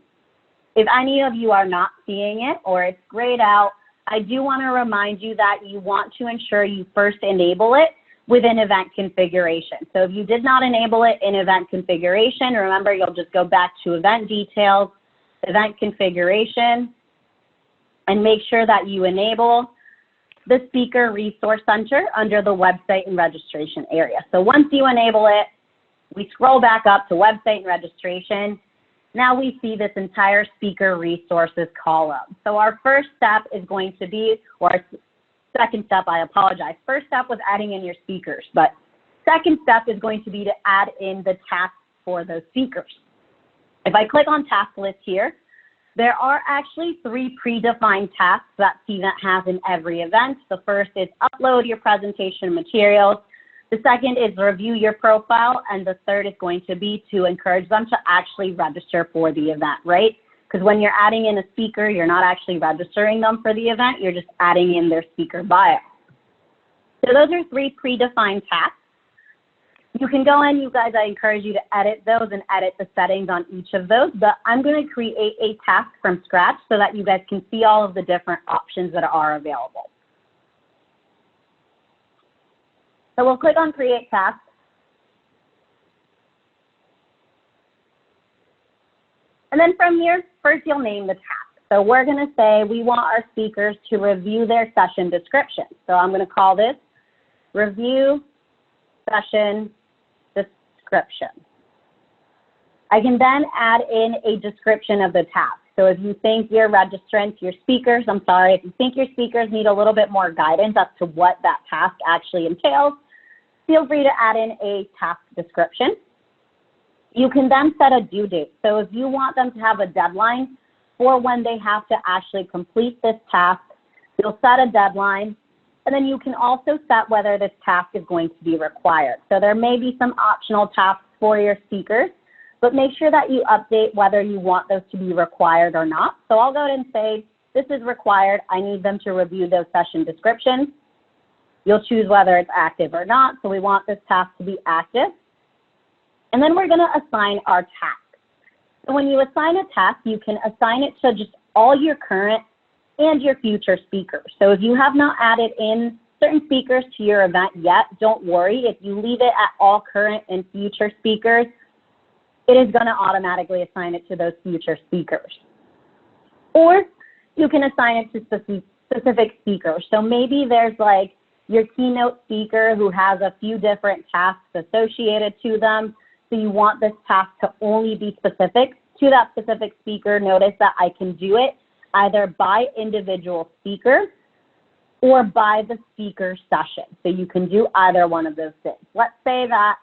If any of you are not seeing it or it's grayed out, I do want to remind you that you want to ensure you first enable it within event configuration. So if you did not enable it in event configuration, remember you'll just go back to event details, event configuration, and make sure that you enable the Speaker Resource Center under the website and registration area. So once you enable it, we scroll back up to website and registration. Now we see this entire speaker resources column. So our first step is going to be, or our second step, I apologize. First step was adding in your speakers, but second step is going to be to add in the tasks for those speakers. If I click on task list here, there are actually 3 predefined tasks that Cvent has in every event. The first is upload your presentation materials. The second is review your profile. And the third is going to be to encourage them to actually register for the event, right? Because when you're adding in a speaker, you're not actually registering them for the event. You're just adding in their speaker bio. So those are 3 predefined tasks. You can go in, you guys, I encourage you to edit those and edit the settings on each of those, but I'm going to create a task from scratch so that you guys can see all of the different options that are available. So we'll click on Create Task. And then from here, first you'll name the task. So we're going to say we want our speakers to review their session description. So I'm going to call this Review Session Description. I can then add in a description of the task. So if you think your registrants, your speakers, if you think your speakers need a little bit more guidance as to what that task actually entails, feel free to add in a task description. You can then set a due date. So if you want them to have a deadline for when they have to actually complete this task, you'll set a deadline. And then you can also set whether this task is going to be required. So there may be some optional tasks for your speakers, but make sure that you update whether you want those to be required or not. So I'll go ahead and say, this is required. I need them to review those session descriptions. You'll choose whether it's active or not. So we want this task to be active. And then we're going to assign our task. So when you assign a task, you can assign it to just all your current and your future speakers. So if you have not added in certain speakers to your event yet, don't worry. If you leave it at all current and future speakers, it is going to automatically assign it to those future speakers. Or you can assign it to specific speakers. So maybe there's like your keynote speaker who has a few different tasks associated to them. So you want this task to only be specific to that specific speaker. Notice that I can do it either by individual speaker or by the speaker session. So you can do either one of those things. Let's say that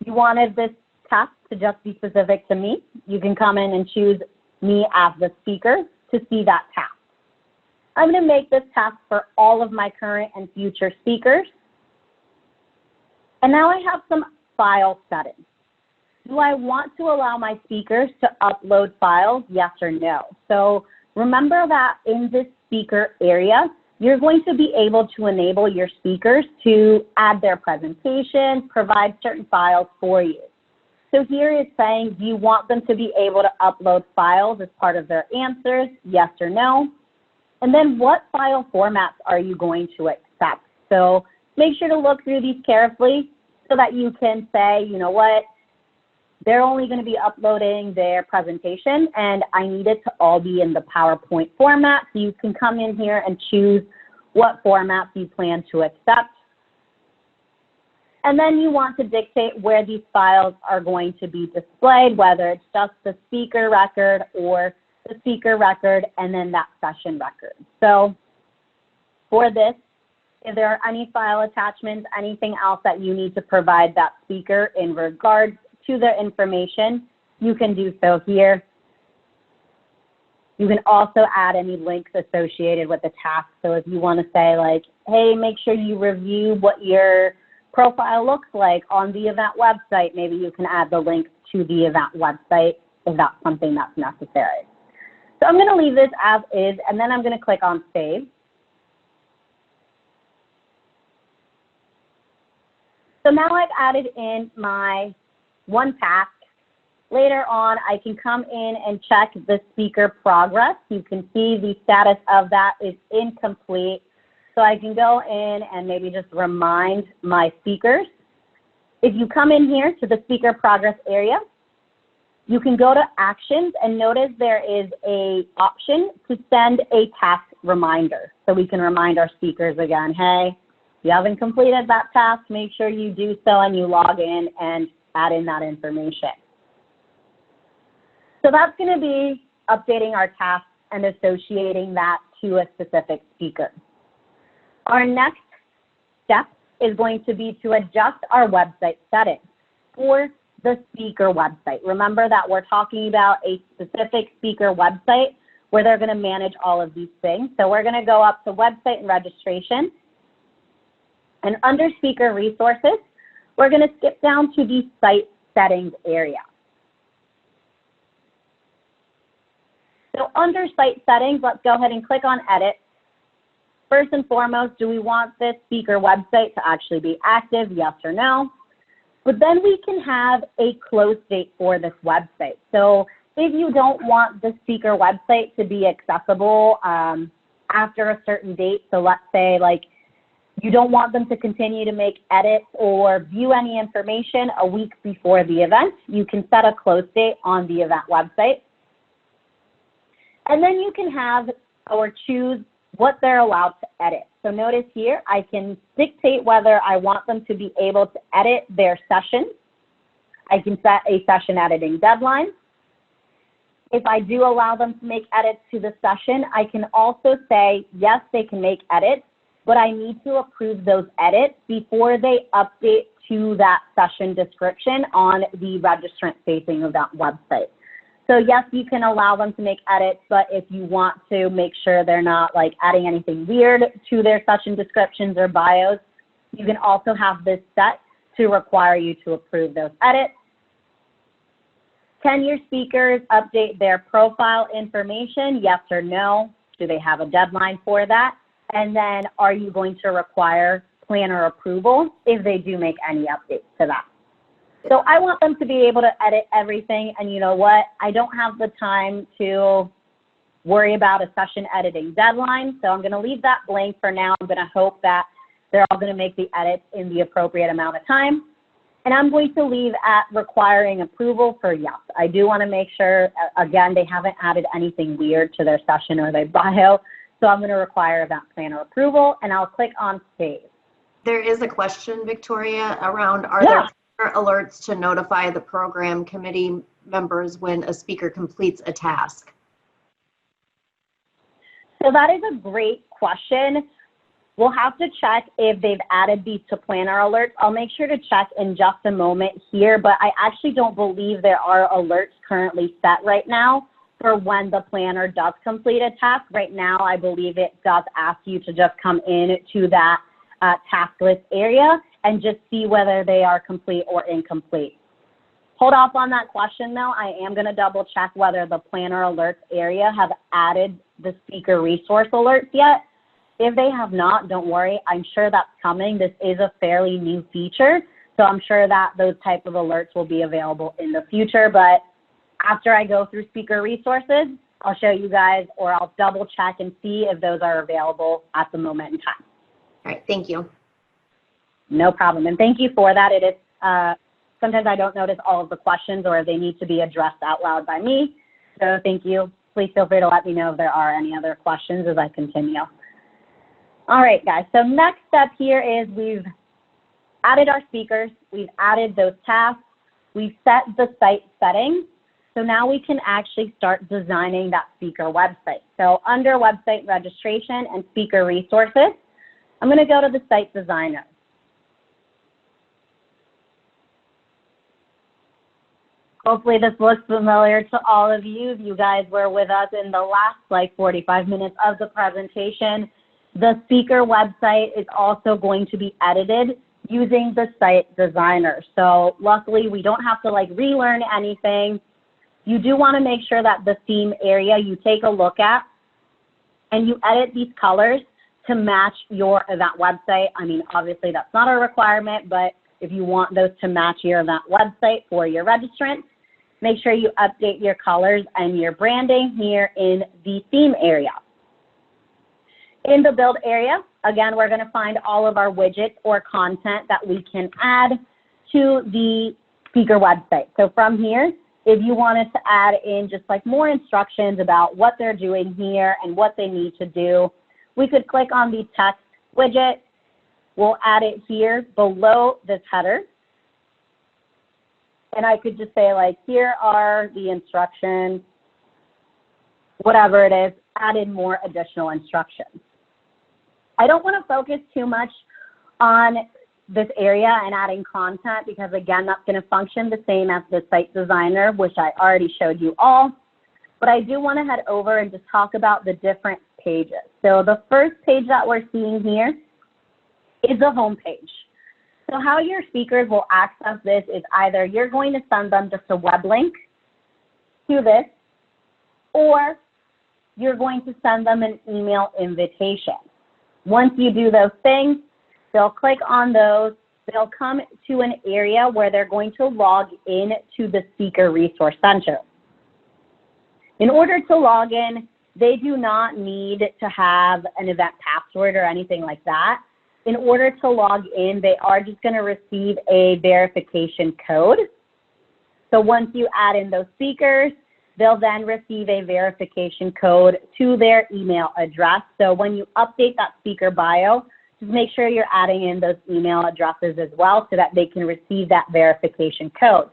you wanted this task to just be specific to me. You can come in and choose me as the speaker to see that task. I'm going to make this task for all of my current and future speakers. And now I have some file settings. Do I want to allow my speakers to upload files? Yes or no? So remember that in this speaker area, you're going to be able to enable your speakers to add their presentations, provide certain files for you. So here it's saying, do you want them to be able to upload files as part of their answers? Yes or no? And then what file formats are you going to accept? So make sure to look through these carefully so that you can say, you know what, they're only going to be uploading their presentation, and I need it to all be in the PowerPoint format. So you can come in here and choose what format you plan to accept. And then you want to dictate where these files are going to be displayed, whether it's just the speaker record or the speaker record and then that session record. So for this, if there are any file attachments, anything else that you need to provide that speaker in regards to their information, you can do so here. You can also add any links associated with the task. So if you want to say like, hey, make sure you review what your profile looks like on the event website, maybe you can add the link to the event website if that's something that's necessary. So I'm going to leave this as is, and then I'm going to click on Save. So now I've added in my one task. Later on, I can come in and check the speaker progress. You can see the status of that is incomplete. So I can go in and maybe just remind my speakers. If you come in here to the speaker progress area, you can go to Actions and notice there is an option to send a task reminder. So we can remind our speakers again, hey, if you haven't completed that task, make sure you do so and you log in and add in that information. So that's going to be updating our tasks and associating that to a specific speaker. Our next step is going to be to adjust our website settings for the speaker website. Remember that we're talking about a specific speaker website where they're going to manage all of these things. So we're going to go up to Website and Registration. And under Speaker Resources, we're going to skip down to the Site Settings area. So under Site Settings, let's go ahead and click on Edit. First and foremost, do we want this speaker website to actually be active, yes or no? But then we can have a close date for this website. So if you don't want the speaker website to be accessible after a certain date, so let's say like you don't want them to continue to make edits or view any information a week before the event, you can set a close date on the event website. And then you can have or choose what they're allowed to edit. So notice here, I can dictate whether I want them to be able to edit their session. I can set a session editing deadline. If I do allow them to make edits to the session, I can also say, yes, they can make edits, but I need to approve those edits before they update to that session description on the registrant facing of that website. So yes, you can allow them to make edits, but if you want to make sure they're not like adding anything weird to their session descriptions or bios, you can also have this set to require you to approve those edits. Can your speakers update their profile information? Yes or no? Do they have a deadline for that? And then are you going to require planner approval if they do make any updates to that? So I want them to be able to edit everything, and you know what? I don't have the time to worry about a session editing deadline, so I'm going to leave that blank for now. I'm going to hope that they're all going to make the edits in the appropriate amount of time. And I'm going to leave at requiring approval for yes. I do want to make sure, again, they haven't added anything weird to their session or their bio, so I'm going to require event planner approval, and I'll click on Save. There is a question, Victoria, around are there alerts to notify the program committee members when a speaker completes a task? So that is a great question. We'll have to check if they've added these to planner alerts. I'll make sure to check in just a moment here, but I actually don't believe there are alerts currently set right now for when the planner does complete a task. Right now, I believe it does ask you to just come in to that task list area and just see whether they are complete or incomplete. Hold off on that question though. I am going to double check whether the planner alerts area have added the speaker resource alerts yet. If they have not, don't worry. I'm sure that's coming. This is a fairly new feature, so I'm sure that those type of alerts will be available in the future. But after I go through speaker resources, I'll show you guys, or I'll double check and see if those are available at the moment in time. All right, thank you. No problem, and thank you for that. It is sometimes I don't notice all of the questions or they need to be addressed out loud by me. So thank you. Please feel free to let me know if there are any other questions as I continue. All right, guys. So next step here is we've added our speakers. We've added those tasks. We've set the site settings. So now we can actually start designing that speaker website. So under website registration and speaker resources, I'm going to go to the site designer. Hopefully this looks familiar to all of you. If you guys were with us in the last like 45 minutes of the presentation, the speaker website is also going to be edited using the site designer. So luckily we don't have to like relearn anything. You do want to make sure that the theme area you take a look at and you edit these colors to match your event website. I mean, obviously that's not a requirement, but if you want those to match your event website for your registrants, make sure you update your colors and your branding here in the theme area. In the build area, again, we're going to find all of our widgets or content that we can add to the speaker website. So from here, if you wanted to add in just like more instructions about what they're doing here and what they need to do, we could click on the text widget. We'll add it here below this header. And I could just say like, here are the instructions, whatever it is, add in more additional instructions. I don't want to focus too much on this area and adding content because again, that's going to function the same as the site designer, which I already showed you all. But I do want to head over and just talk about the different pages. So the first page that we're seeing here is the home page. So how your speakers will access this is either you're going to send them just a web link to this, or you're going to send them an email invitation. Once you do those things, they'll click on those. They'll come to an area where they're going to log in to the Speaker Resource Center. In order to log in, they do not need to have an event password or anything like that. In order to log in, they are just going to receive a verification code. So once you add in those speakers, they'll then receive a verification code to their email address. So when you update that speaker bio, just make sure you're adding in those email addresses as well so that they can receive that verification code.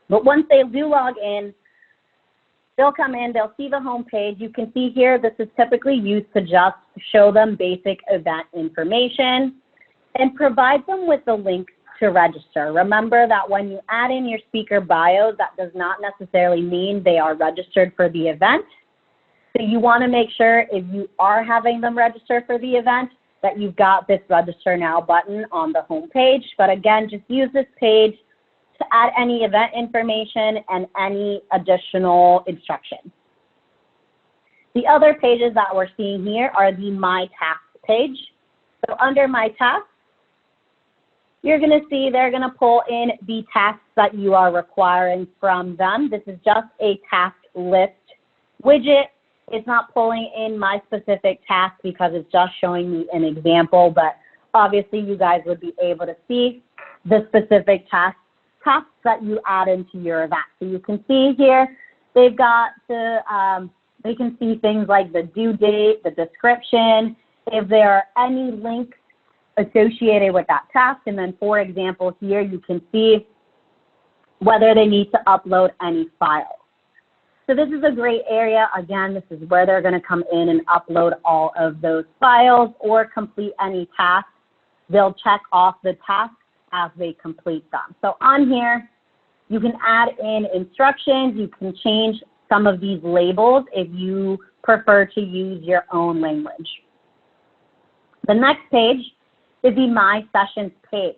But once they do log in, they'll come in, they'll see the home page. You can see here, this is typically used to just show them basic event information and provide them with the link to register. Remember that when you add in your speaker bios, that does not necessarily mean they are registered for the event. So you want to make sure if you are having them register for the event, that you've got this register now button on the home page. But again, just use this page to add any event information and any additional instructions. The other pages that we're seeing here are the My Tasks page. So under My Tasks, you're going to see they're going to pull in the tasks that you are requiring from them. This is just a task list widget. It's not pulling in my specific task because it's just showing me an example, but obviously you guys would be able to see the specific tasks that you add into your event. So you can see here, they've got the, they can see things like the due date, the description, if there are any links associated with that task. And then for example, here you can see whether they need to upload any files. So this is a great area. Again, this is where they're going to come in and upload all of those files or complete any tasks. They'll check off the tasks as they complete them. So on here, you can add in instructions. You can change some of these labels if you prefer to use your own language. The next page is the My Sessions page.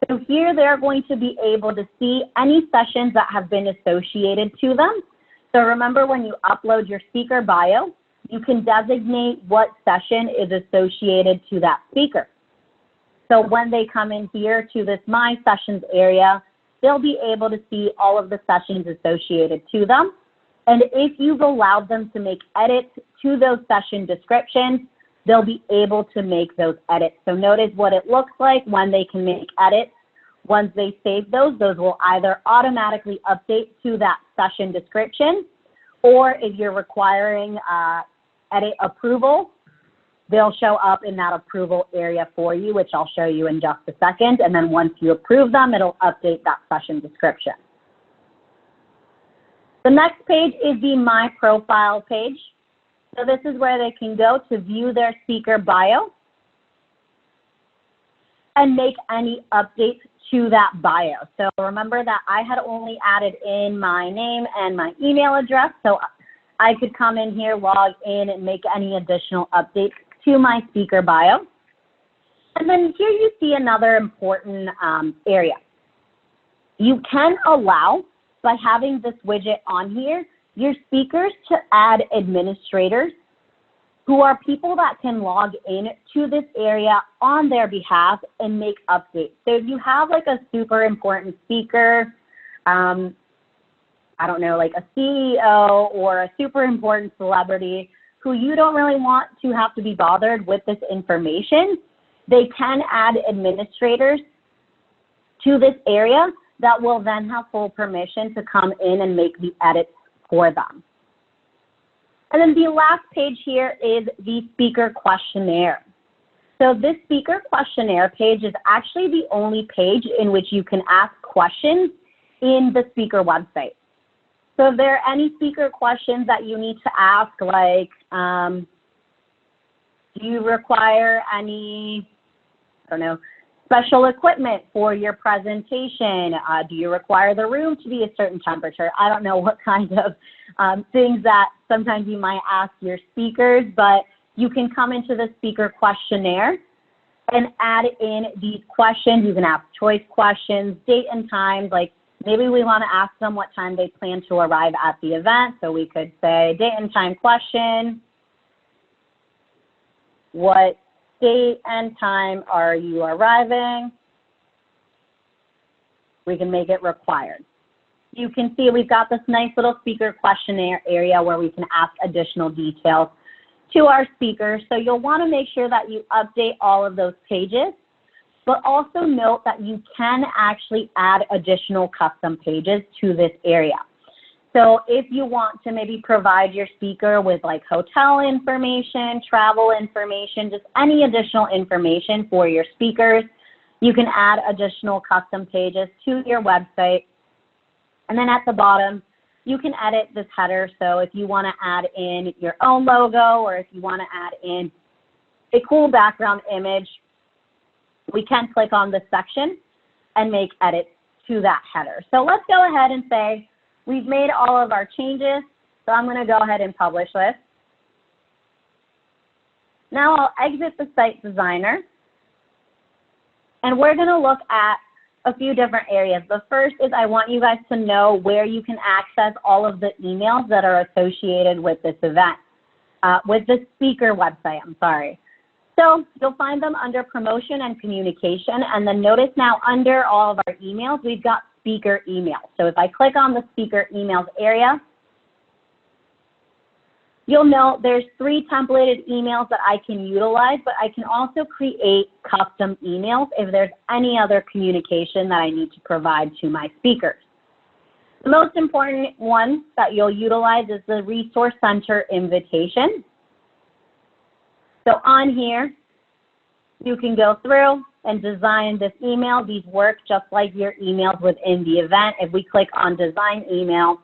So here they're going to be able to see any sessions that have been associated to them. So remember, when you upload your speaker bio, you can designate what session is associated to that speaker. So when they come in here to this My Sessions area, they'll be able to see all of the sessions associated to them. And if you've allowed them to make edits to those session descriptions, they'll be able to make those edits. So notice what it looks like when they can make edits Once they save those will either automatically update to that session description, or if you're requiring edit approval, they'll show up in that approval area for you, which I'll show you in just a second. And then once you approve them, it'll update that session description. The next page is the My Profile page. So this is where they can go to view their speaker bio and make any updates to that bio. So remember that I had only added in my name and my email address, so I could come in here, log in, and make any additional updates to my speaker bio. And then here you see another important area. You can allow, by having this widget on here, your speakers to add administrators who are people that can log in to this area on their behalf and make updates. So if you have like a super important speaker, I don't know, like a CEO or a super important celebrity who you don't really want to have to be bothered with this information, they can add administrators to this area that will then have full permission to come in and make the edits for them. And then the last page here is the speaker questionnaire. So this speaker questionnaire page is actually the only page in which you can ask questions in the speaker website. So if there are any speaker questions that you need to ask, like, do you require any, I don't know, special equipment for your presentation? Do you require the room to be a certain temperature? I don't know what kind of things that sometimes you might ask your speakers, but you can come into the speaker questionnaire and add in these questions. You can ask choice questions, date and times, like maybe we want to ask them what time they plan to arrive at the event. So we could say date and time question, what date and time are you arriving? We can make it required. You can see we've got this nice little speaker questionnaire area where we can ask additional details to our speakers. So you'll want to make sure that you update all of those pages, but also note that you can actually add additional custom pages to this area. So if you want to maybe provide your speaker with like hotel information, travel information, just any additional information for your speakers, you can add additional custom pages to your website. And then at the bottom, you can edit this header. So if you want to add in your own logo, or if you want to add in a cool background image, we can click on this section and make edits to that header. So let's go ahead and say we've made all of our changes. So I'm going to go ahead and publish this. Now I'll exit the Site Designer. And we're going to look at a few different areas. The first is I want you guys to know where you can access all of the emails that are associated with this event, with the speaker website, I'm sorry. So you'll find them under Promotion and Communication, and then notice now under all of our emails, we've got speaker emails. So if I click on the speaker emails area, you'll note there's 3 templated emails that I can utilize, but I can also create custom emails if there's any other communication that I need to provide to my speakers. The most important one that you'll utilize is the Resource Center invitation. So on here, you can go through and design this email. These work just like your emails within the event. If we click on Design Email,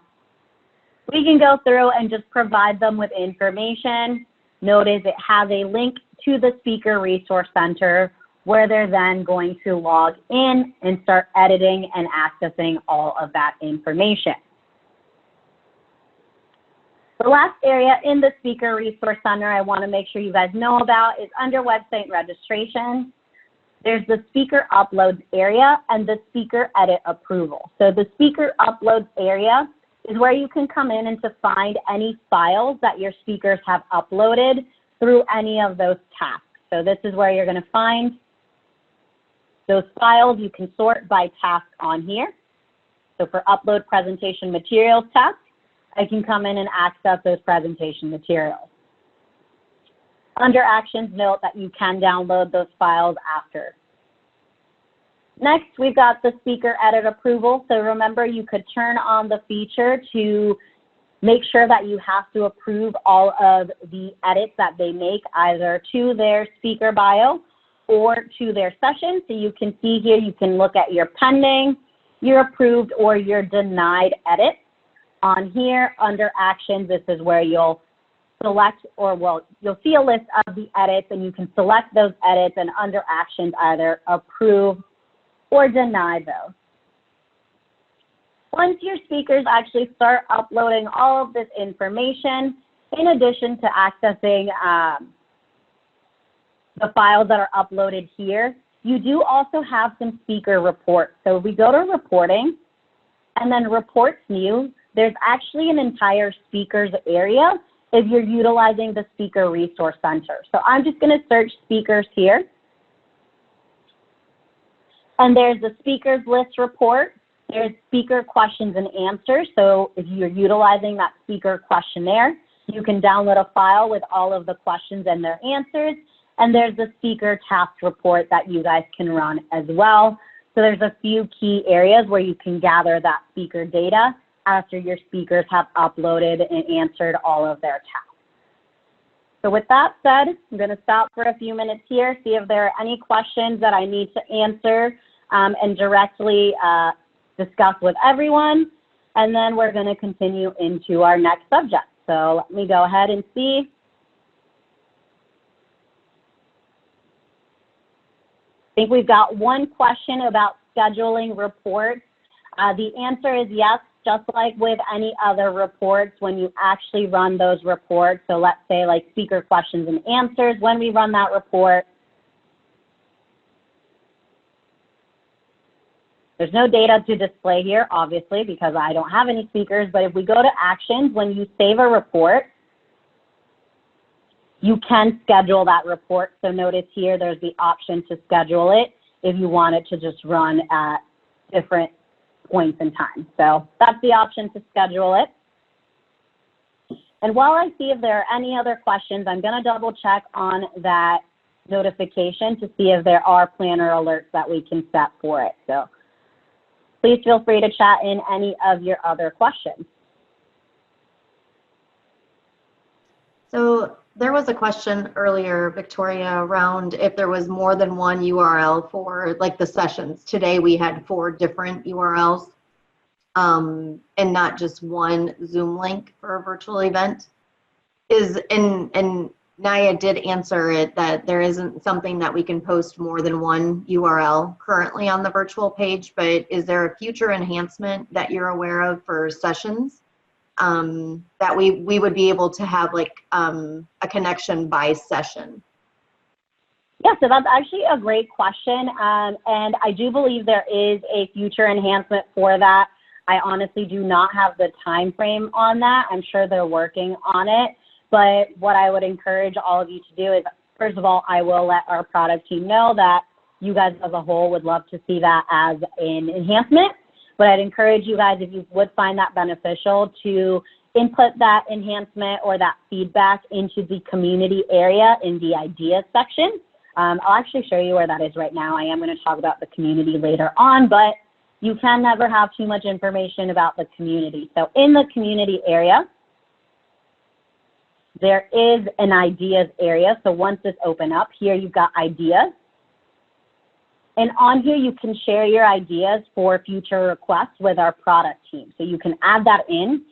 we can go through and just provide them with information. Notice it has a link to the Speaker Resource Center where they're then going to log in and start editing and accessing all of that information. The last area in the Speaker Resource Center I want to make sure you guys know about is under Website Registration. There's the Speaker Uploads area and the Speaker Edit Approval. So the Speaker Uploads area is where you can come in and to find any files that your speakers have uploaded through any of those tasks. So this is where you're going to find those files. You can sort by task on here. So for Upload Presentation Materials task, I can come in and access those presentation materials. Under Actions, note that you can download those files after. Next, we've got the speaker edit approval. So remember, you could turn on the feature to make sure that you have to approve all of the edits that they make, either to their speaker bio or to their session. So you can see here, you can look at your pending, your approved, or your denied edits. On here, under actions, this is where you'll select, or well, you'll see a list of the edits, and you can select those edits, and under actions, either approve or deny those. Once your speakers actually start uploading all of this information, in addition to accessing the files that are uploaded here, you do also have some speaker reports. So if we go to reporting and then reports new, there's actually an entire speakers area if you're utilizing the Speaker Resource Center. So I'm just going to search speakers here. And there's the speakers list report. There's speaker questions and answers. So if you're utilizing that speaker questionnaire, you can download a file with all of the questions and their answers. And there's the speaker task report that you guys can run as well. So there's a few key areas where you can gather that speaker data after your speakers have uploaded and answered all of their tasks. So with that said, I'm going to stop for a few minutes here, see if there are any questions that I need to answer and directly discuss with everyone. And then we're going to continue into our next subject. So let me go ahead and see. I think we've got one question about scheduling reports. The answer is yes. Just like with any other reports, when you actually run those reports, so let's say like speaker questions and answers, when we run that report, there's no data to display here, obviously, because I don't have any speakers, but if we go to actions, when you save a report, you can schedule that report. So notice here, there's the option to schedule it if you want it to just run at different points in time. So that's the option to schedule it. And while I see if there are any other questions, I'm going to double check on that notification to see if there are planner alerts that we can set for it. So please feel free to chat in any of your other questions. So there was a question earlier, Victoria, around if there was more than one URL for like the sessions. Today we had 4 different URLs and not just one Zoom link for a virtual event. And Naya did answer it that there isn't something that we can post more than one URL currently on the virtual page, but is there a future enhancement that you're aware of for sessions? That we would be able to have like a connection by session? Yeah, so that's actually a great question. And I do believe there is a future enhancement for that. I honestly do not have the time frame on that. I'm sure they're working on it. But what I would encourage all of you to do is, first of all, I will let our product team know that you guys as a whole would love to see that as an enhancement. But I'd encourage you guys, if you would find that beneficial, to input that enhancement or that feedback into the community area in the ideas section. I'll actually show you where that is right now. I am going to talk about the community later on, but you can never have too much information about the community. So in the community area, there is an ideas area. So once this open up, here you've got ideas. And on here, you can share your ideas for future requests with our product team. So you can add that in,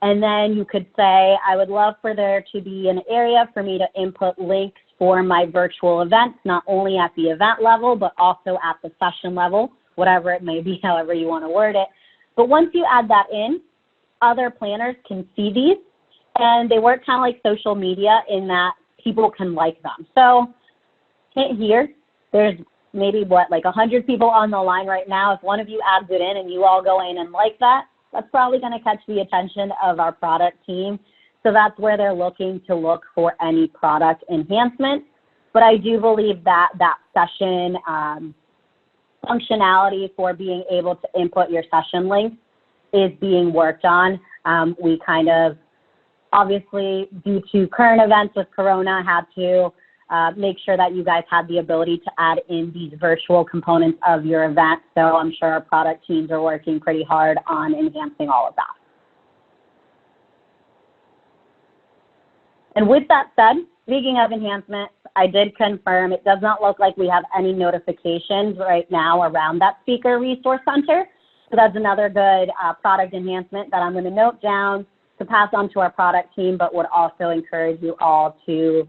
and then you could say, I would love for there to be an area for me to input links for my virtual events, not only at the event level, but also at the session level, whatever it may be, however you want to word it. But once you add that in, other planners can see these, and they work kind of like social media in that people can like them. So hit here, there's maybe like 100 people on the line right now. If one of you adds it in and you all go in and like that, that's probably going to catch the attention of our product team. So that's where they're looking to look for any product enhancement. But I do believe that that session functionality for being able to input your session links is being worked on. We kind of, obviously, due to current events with Corona, had to make sure that you guys had the ability to add in these virtual components of your event. So I'm sure our product teams are working pretty hard on enhancing all of that. And with that said, speaking of enhancements, I did confirm it does not look like we have any notifications right now around that Speaker Resource Center. So that's another good product enhancement that I'm going to note down to pass on to our product team, but would also encourage you all to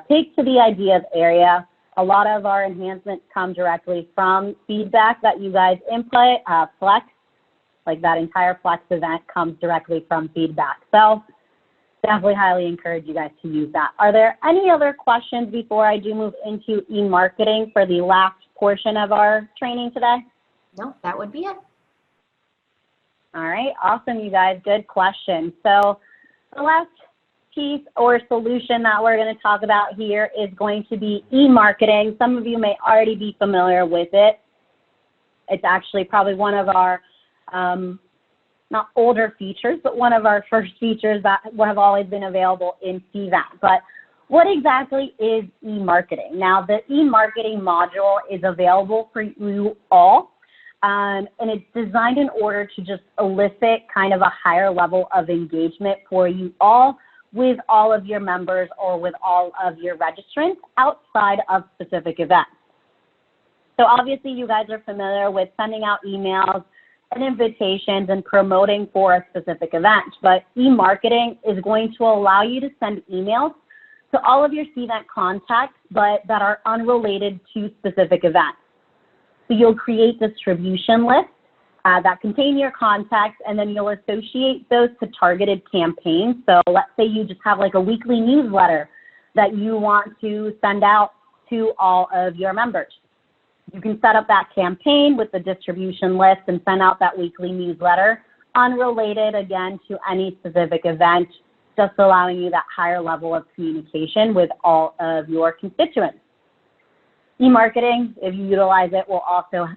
take to the ideas area. A lot of our enhancements come directly from feedback that you guys input. Flex, like that entire Flex event comes directly from feedback. So definitely highly encourage you guys to use that. Are there any other questions before I do move into e-marketing for the last portion of our training today? No, that would be it. All right, awesome, you guys. Good question. So the last piece or solution that we're going to talk about here is going to be e-marketing. Some of you may already be familiar with it. It's actually probably one of our not older features, but one of our first features that have always been available in Cvent. But what exactly is e-marketing? Now, the e-marketing module is available for you all, and it's designed in order to just elicit kind of a higher level of engagement for you all with all of your members or with all of your registrants outside of specific events. So obviously you guys are familiar with sending out emails and invitations and promoting for a specific event, but e-marketing is going to allow you to send emails to all of your Cvent contacts, but that are unrelated to specific events. So you'll create distribution lists that contain your contacts, and then you'll associate those to targeted campaigns. So let's say you just have like a weekly newsletter that you want to send out to all of your members. You can set up that campaign with the distribution list and send out that weekly newsletter, unrelated, again, to any specific event, just allowing you that higher level of communication with all of your constituents. E-marketing, if you utilize it, will also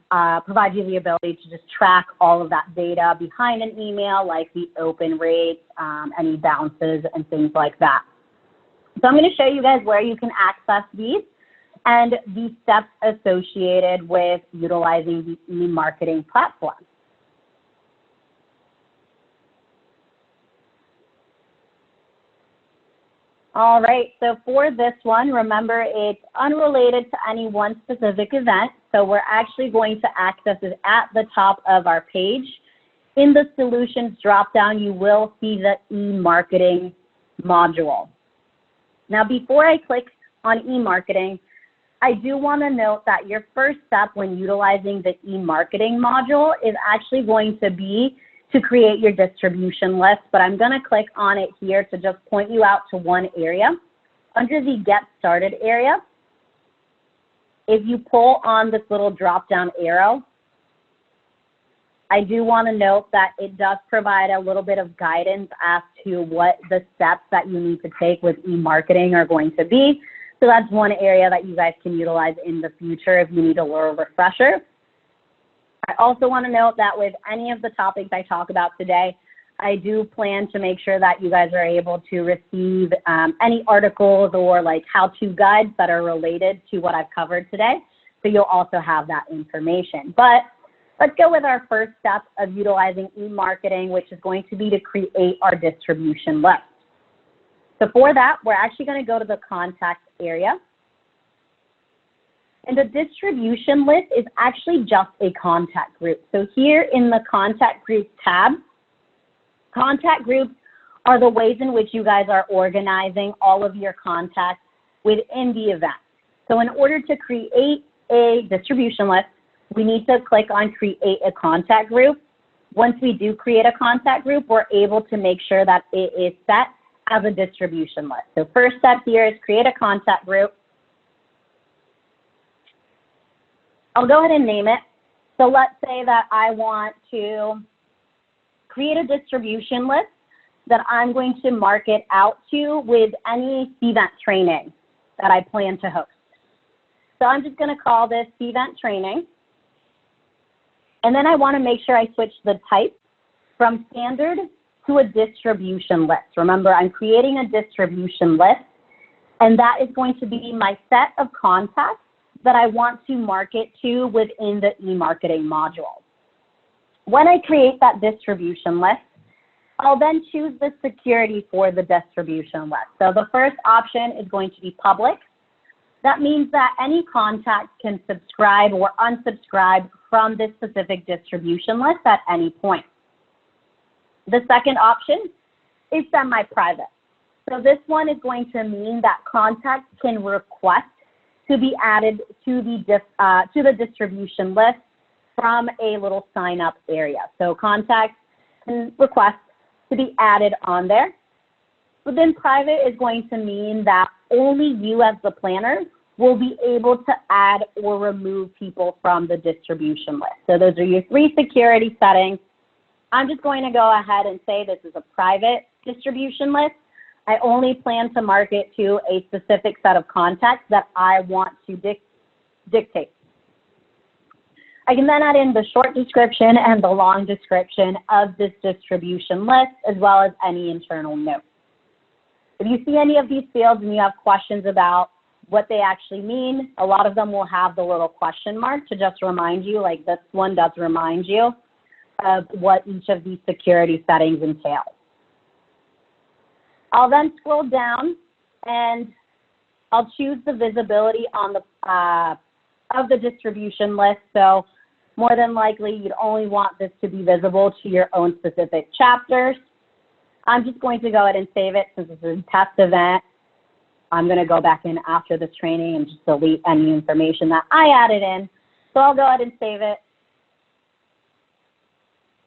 provide you the ability to just track all of that data behind an email, like the open rates, any bounces, and things like that. So I'm going to show you guys where you can access these and the steps associated with utilizing the e-marketing platform. All right, so for this one, remember it's unrelated to any one specific event, so we're actually going to access it at the top of our page. In the solutions dropdown, you will see the e-marketing module. Now, before I click on e-marketing, I do want to note that your first step when utilizing the e-marketing module is actually going to be to create your distribution list, but I'm going to click on it here to just point you out to one area. Under the Get Started area, if you pull on this little drop-down arrow, I do want to note that it does provide a little bit of guidance as to what the steps that you need to take with e-marketing are going to be. So that's one area that you guys can utilize in the future if you need a little refresher. I also want to note that with any of the topics I talk about today, I do plan to make sure that you guys are able to receive any articles or like how-to guides that are related to what I've covered today. So you'll also have that information. But let's go with our first step of utilizing e-marketing, which is going to be to create our distribution list. So for that, we're actually going to go to the contact area. And the distribution list is actually just a contact group. So here in the contact group tab, contact groups are the ways in which you guys are organizing all of your contacts within the event. So in order to create a distribution list, we need to click on create a contact group. Once we do create a contact group, we're able to make sure that it is set as a distribution list. So first step here is create a contact group. I'll go ahead and name it. So let's say that I want to create a distribution list that I'm going to market out to with any Cvent training that I plan to host. So I'm just going to call this Cvent training. And then I want to make sure I switch the type from standard to a distribution list. Remember, I'm creating a distribution list, And that is going to be my set of contacts that I want to market to within the e-marketing module. When I create that distribution list, I'll then choose the security for the distribution list. So the first option is going to be public. That means that any contact can subscribe or unsubscribe from this specific distribution list at any point. The second option is semi-private. So this one is going to mean that contacts can request to be added to the distribution list from a little sign-up area. So contacts can request to be added on there. But then private is going to mean that only you as the planner will be able to add or remove people from the distribution list. So those are your 3 security settings. I'm just going to go ahead and say this is a private distribution list. I only plan to market to a specific set of contacts that I want to dictate. I can then add in the short description and the long description of this distribution list, as well as any internal notes. If you see any of these fields and you have questions about what they actually mean, a lot of them will have the little question mark to just remind you, like this one does remind you of what each of these security settings entail. I'll then scroll down and I'll choose the visibility on the of the distribution list. So more than likely, you'd only want this to be visible to your own specific chapters. I'm just going to go ahead and save it since this is a test event. I'm going to go back in after this training and just delete any information that I added in. So I'll go ahead and save it.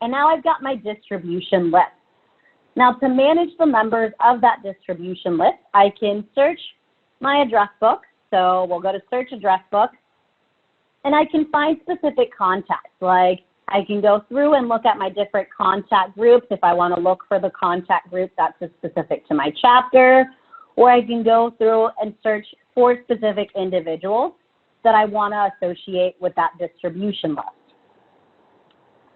And now I've got my distribution list. Now to manage the members of that distribution list, I can search my address book. So we'll go to search address book. And I can find specific contacts. Like I can go through and look at my different contact groups if I want to look for the contact group that's specific to my chapter. Or I can go through and search for specific individuals that I want to associate with that distribution list.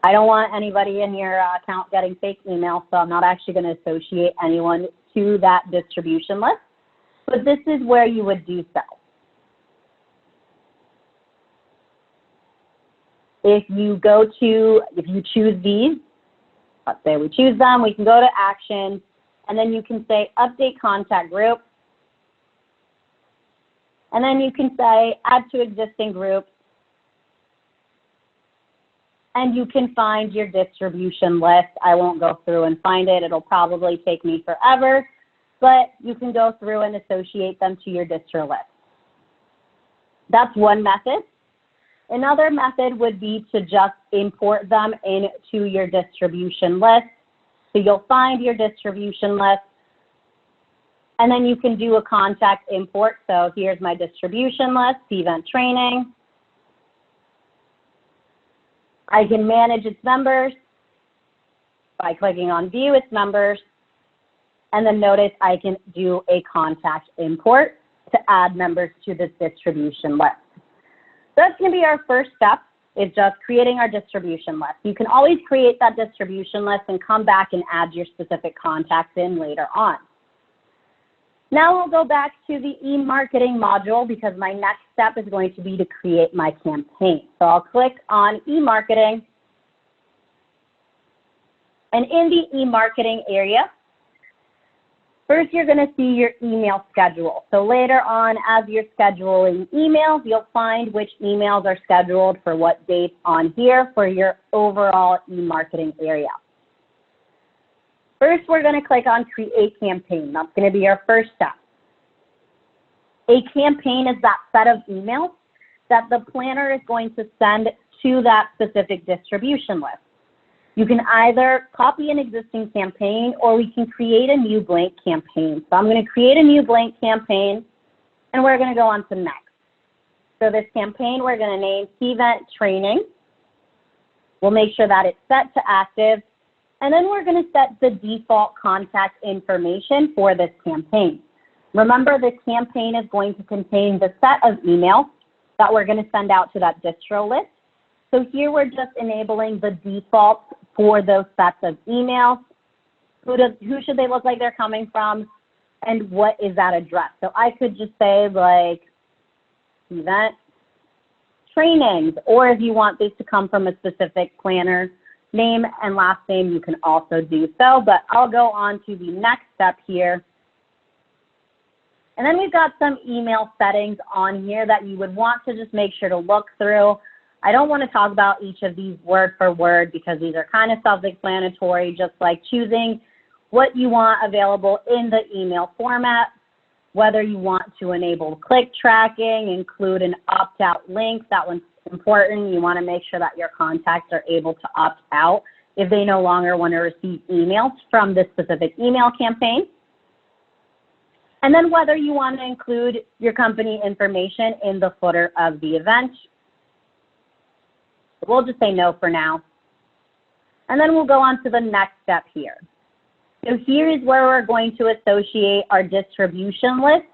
I don't want anybody in your account getting fake email, so I'm not actually going to associate anyone to that distribution list. But this is where you would do so. If you choose these, let's say we choose them, we can go to actions, and then you can say update contact group. And then you can say add to existing group. And you can find your distribution list. I won't go through and find it. It'll probably take me forever, but you can go through and associate them to your distro list. That's one method. Another method would be to just import them into your distribution list. So you'll find your distribution list, and then you can do a contact import. So here's my distribution list, Cvent training. I can manage its members by clicking on view its members, and then notice I can do a contact import to add members to this distribution list. So that's going to be our first step, is just creating our distribution list. You can always create that distribution list and come back and add your specific contacts in later on. Now we'll go back to the e-marketing module because my next step is going to be to create my campaign. So I'll click on e-marketing. And in the e-marketing area, first you're going to see your email schedule. So later on, as you're scheduling emails, you'll find which emails are scheduled for what dates on here for your overall e-marketing area. First, we're going to click on Create Campaign. That's going to be our first step. A campaign is that set of emails that the planner is going to send to that specific distribution list. You can either copy an existing campaign or we can create a new blank campaign. So I'm going to create a new blank campaign and we're going to go on to next. So this campaign we're going to name Cvent Training. We'll make sure that it's set to active. And then we're going to set the default contact information for this campaign. Remember, this campaign is going to contain the set of emails that we're going to send out to that distro list. So here we're just enabling the default for those sets of emails. Who should they look like they're coming from? and what is that address. So I could just say like Cvent trainings, or if you want this to come from a specific planner name and last name, you can also do so. But I'll go on to the next step here. And then we've got some email settings on here that you would want to just make sure to look through. I don't want to talk about each of these word for word because these are kind of self-explanatory, just like choosing what you want available in the email format, whether you want to enable click tracking, include an opt-out link. That one's important. You want to make sure that your contacts are able to opt out if they no longer want to receive emails from this specific email campaign. And then whether you want to include your company information in the footer of the event. We'll just say no for now. And then we'll go on to the next step here. So here is where we're going to associate our distribution list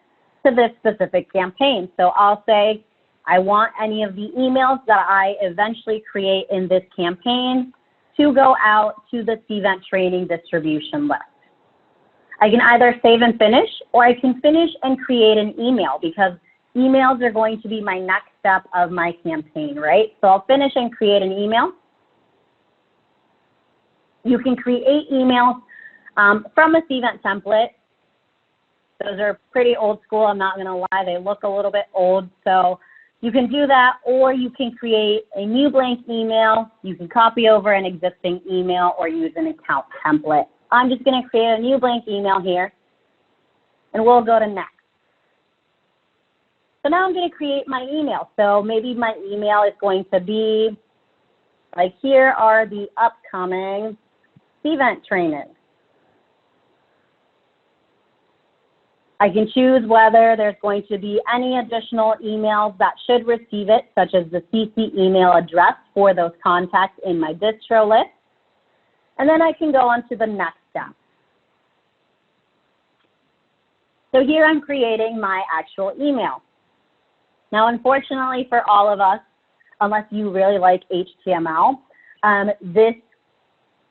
to this specific campaign. So I'll say, I want any of the emails that I eventually create in this campaign to go out to the Cvent training distribution list. I can either save and finish, or I can finish and create an email because emails are going to be my next step of my campaign, right? So I'll finish and create an email. You can create emails from a Cvent template. Those are pretty old school, I'm not gonna lie, they look a little bit old. So you can do that, or you can create a new blank email. You can copy over an existing email or use an account template. I'm just gonna create a new blank email here, and we'll go to next. So now I'm gonna create my email. So maybe my email is going to be, like, here are the upcoming Cvent trainings. I can choose whether there's going to be any additional emails that should receive it, such as the CC email address for those contacts in my distro list. And then I can go on to the next step. So here I'm creating my actual email. Now, unfortunately for all of us, unless you really like HTML, this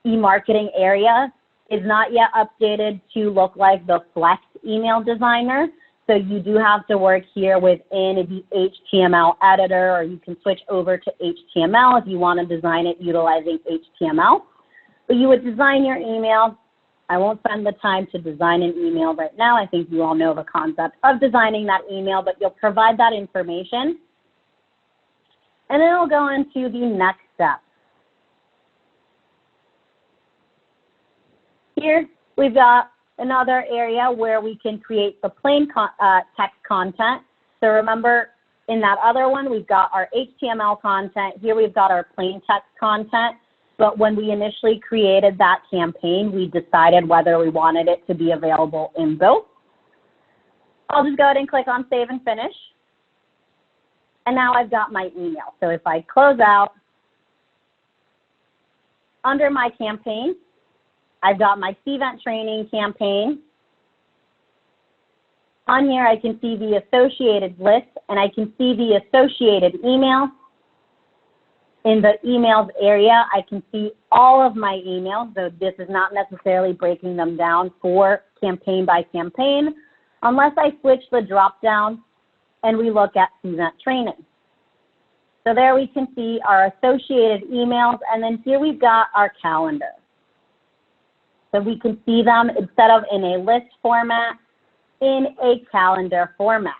e-marketing area is not yet updated to look like the Flex email designer. So you do have to work here within the HTML editor, or you can switch over to HTML if you want to design it utilizing HTML. But you would design your email. I won't spend the time to design an email right now. I think you all know the concept of designing that email, but you'll provide that information. And then we'll go into the next step. Here we've got another area where we can create the plain text content. So remember, in that other one, we've got our HTML content. Here we've got our plain text content. But when we initially created that campaign, we decided whether we wanted it to be available in both. I'll just go ahead and click on Save and Finish. And now I've got my email. So if I close out, under my campaign, I've got my Cvent training campaign. On here, I can see the associated list, and I can see the associated email. In the emails area, I can see all of my emails, so this is not necessarily breaking them down for campaign by campaign, unless I switch the drop down and we look at Cvent training. So there we can see our associated emails, and then here we've got our calendar. So we can see them instead of in a list format, in a calendar format.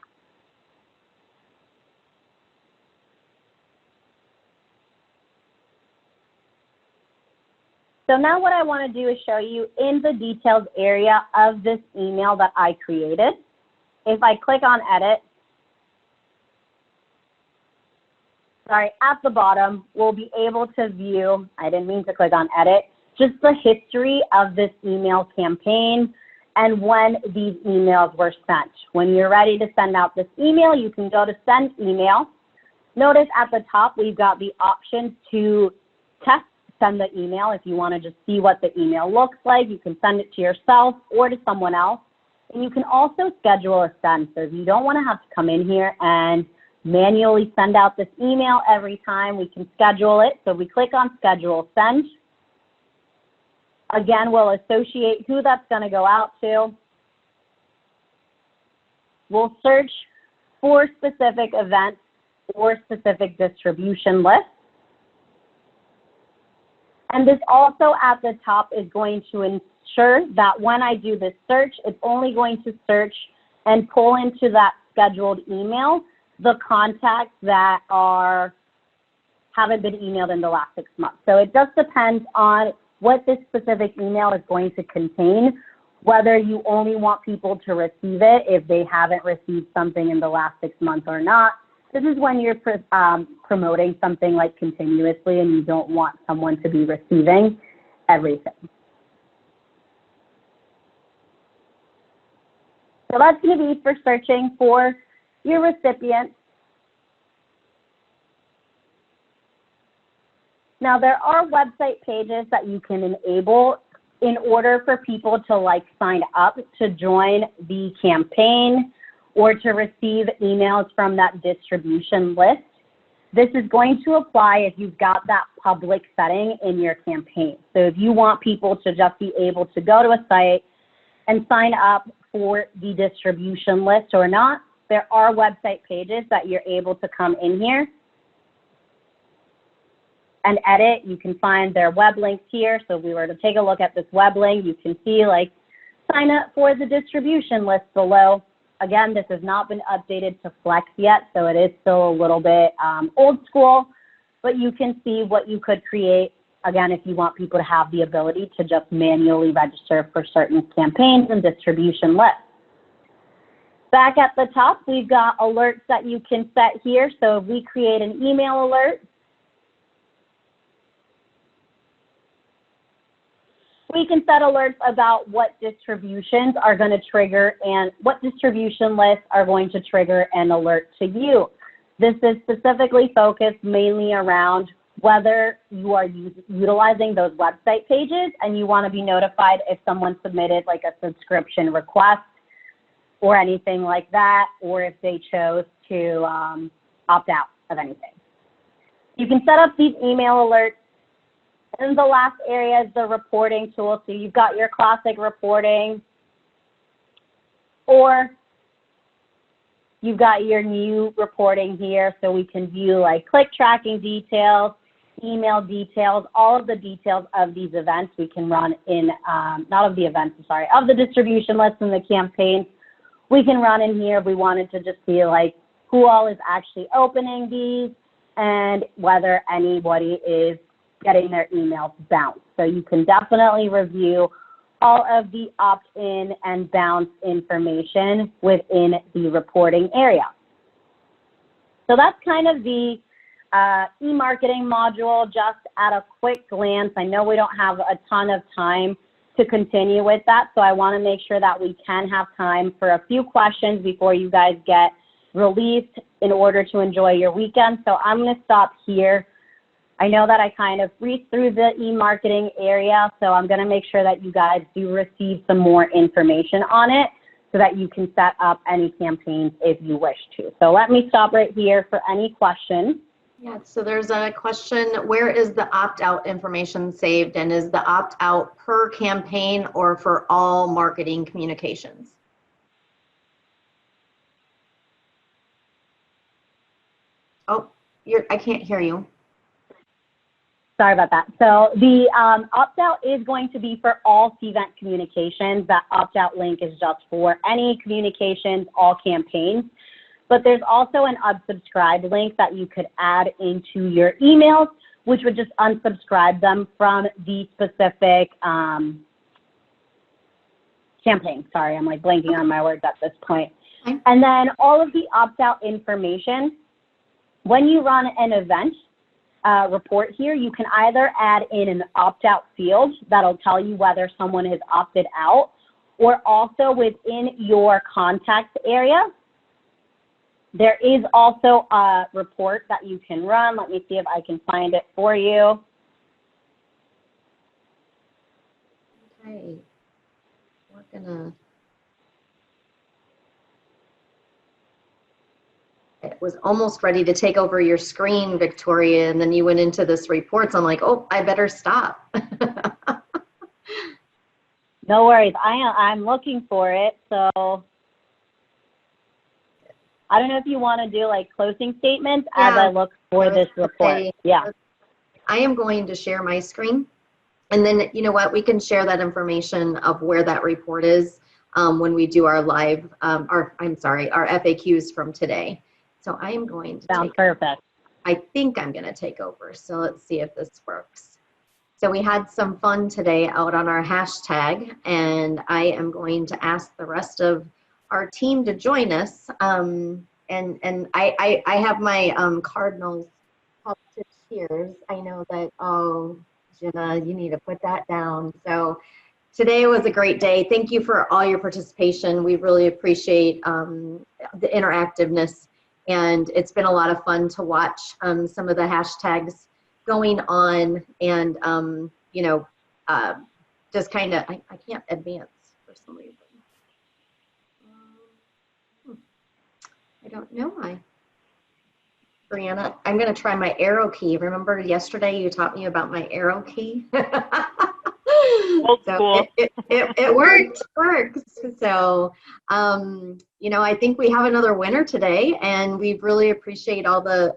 So now what I want to do is show you in the details area of this email that I created. If I click on edit, at the bottom, we'll be able to view, I didn't mean to click on edit, just the history of this email campaign and when these emails were sent. When you're ready to send out this email, you can go to send email. Notice at the top, we've got the option to send the email. If you want to just see what the email looks like, you can send it to yourself or to someone else. And you can also schedule a send. So if you don't want to have to come in here and manually send out this email every time, we can schedule it. So we click on schedule send. Again, we'll associate who that's going to go out to. will search for specific events or specific distribution lists. And this also at the top is going to ensure that when I do this search, it's only going to search and pull into that scheduled email the contacts that haven't been emailed in the last 6 months. So it just depends on what this specific email is going to contain, whether you only want people to receive it if they haven't received something in the last 6 months or not. This is when you're promoting something like continuously and you don't want someone to be receiving everything. So that's going to be for searching for your recipients. Now, there are website pages that you can enable in order for people to sign up to join the campaign or to receive emails from that distribution list. This is going to apply if you've got that public setting in your campaign. So if you want people to just be able to go to a site and sign up for the distribution list or not, there are website pages that you're able to come in here and edit. You can find their web links here. So if we were to take a look at this web link, you can see sign up for the distribution list below. Again, this has not been updated to Flex yet, so it is still a little bit old school, but you can see what you could create, again, if you want people to have the ability to just manually register for certain campaigns and distribution lists. Back at the top, we've got alerts that you can set here. So if we create an email alert, we can set alerts about what distributions are going to trigger and what distribution lists are going to trigger an alert to you. This is specifically focused mainly around whether you are utilizing those website pages and you want to be notified if someone submitted a subscription request or anything like that, or if they chose to opt out of anything. You can set up these email alerts. And the last area is the reporting tool. So you've got your classic reporting, or you've got your new reporting here. So we can view click tracking details, email details, all of the details of these events we can run in, not of the events, I'm sorry, of the distribution list and the campaign. We can run in here if we wanted to just see who all is actually opening these and whether anybody is getting their emails bounced. So you can definitely review all of the opt-in and bounce information within the reporting area. So that's kind of the e-marketing module just at a quick glance. I know we don't have a ton of time to continue with that, so I want to make sure that we can have time for a few questions before you guys get released in order to enjoy your weekend. So I'm going to stop here. I know that I kind of breezed through the e-marketing area, so I'm going to make sure that you guys do receive some more information on it so that you can set up any campaigns if you wish to. So let me stop right here for any questions. Yeah, so there's a question, where is the opt-out information saved, and is the opt-out per campaign or for all marketing communications? Oh, I can't hear you. Sorry about that. So the opt-out is going to be for all Cvent communications. That opt-out link is just for any communications, all campaigns. But there's also an unsubscribe link that you could add into your emails, which would just unsubscribe them from the specific campaign. Sorry, I'm blanking on my words at this point. Okay. And then all of the opt-out information, when you run an event report here, you can either add in an opt-out field that'll tell you whether someone has opted out, or also within your contact area, there is also a report that you can run. Let me see if I can find it for you. Okay, we're gonna. It was almost ready to take over your screen, Victoria, and then you went into this report. So I'm like, oh, I better stop. No worries. I'm looking for it. So I don't know if you want to do like closing statements as I look for this report. Okay. Yeah. I am going to share my screen. And then, you know what, we can share that information of where that report is when we do our live, our FAQs from today. So I am going to Sounds perfect. I think I'm going to take over. So let's see if this works. So we had some fun today out on our hashtag, and I am going to ask the rest of our team to join us. And I have my Cardinals up to cheers. I know that, oh, Jenna, you need to put that down. So today was a great day. Thank you for all your participation. We really appreciate the interactiveness, and it's been a lot of fun to watch some of the hashtags going on, and you know, just kind of, I can't advance for some reason. I don't know why. Brianna, I'm going to try my arrow key. Remember yesterday you taught me about my arrow key? Cool. It works. So, you know, I think we have another winner today, and we really appreciate all the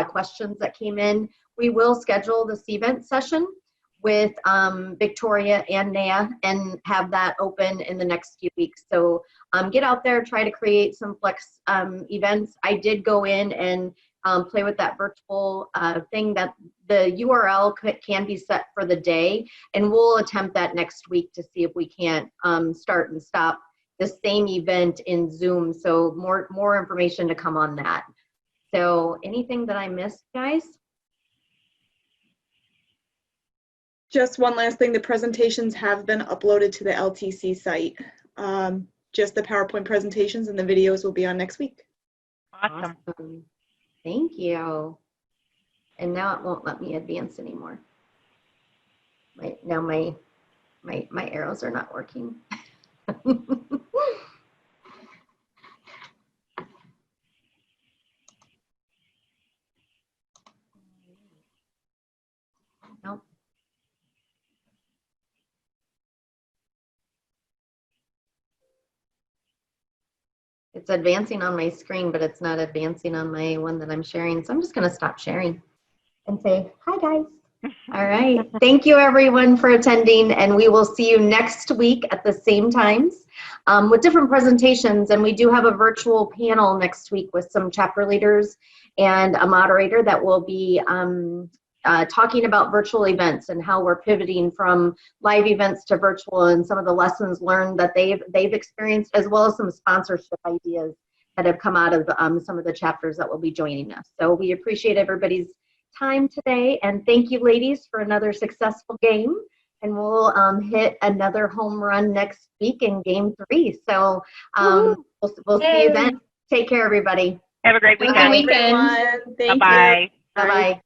questions that came in. We will schedule the Cvent session with Victoria and Naya and have that open in the next few weeks. So get out there, try to create some flex events. I did go in and play with that virtual thing that the URL can be set for the day, and we'll attempt that next week to see if we can't start and stop the same event in Zoom. So more information to come on that. So anything that I missed, guys? Just one last thing, the presentations have been uploaded to the LTC site. Just the PowerPoint presentations and the videos will be on next week. Awesome. Thank you. And now it won't let me advance anymore. Now my arrows are not working. Nope. It's advancing on my screen, but it's not advancing on my one that I'm sharing. So I'm just going to stop sharing and say, hi, guys. All right. Thank you, everyone, for attending. And we will see you next week at the same times with different presentations. And we do have a virtual panel next week with some chapter leaders and a moderator that will be talking about virtual events and how we're pivoting from live events to virtual, and some of the lessons learned that they've experienced, as well as some sponsorship ideas that have come out of some of the chapters that will be joining us. So we appreciate everybody's time today, and thank you, ladies, for another successful game. And we'll hit another home run next week in game 3. So we'll see you then. Take care, everybody. Have a great weekend. Bye. Bye-bye. Bye-bye.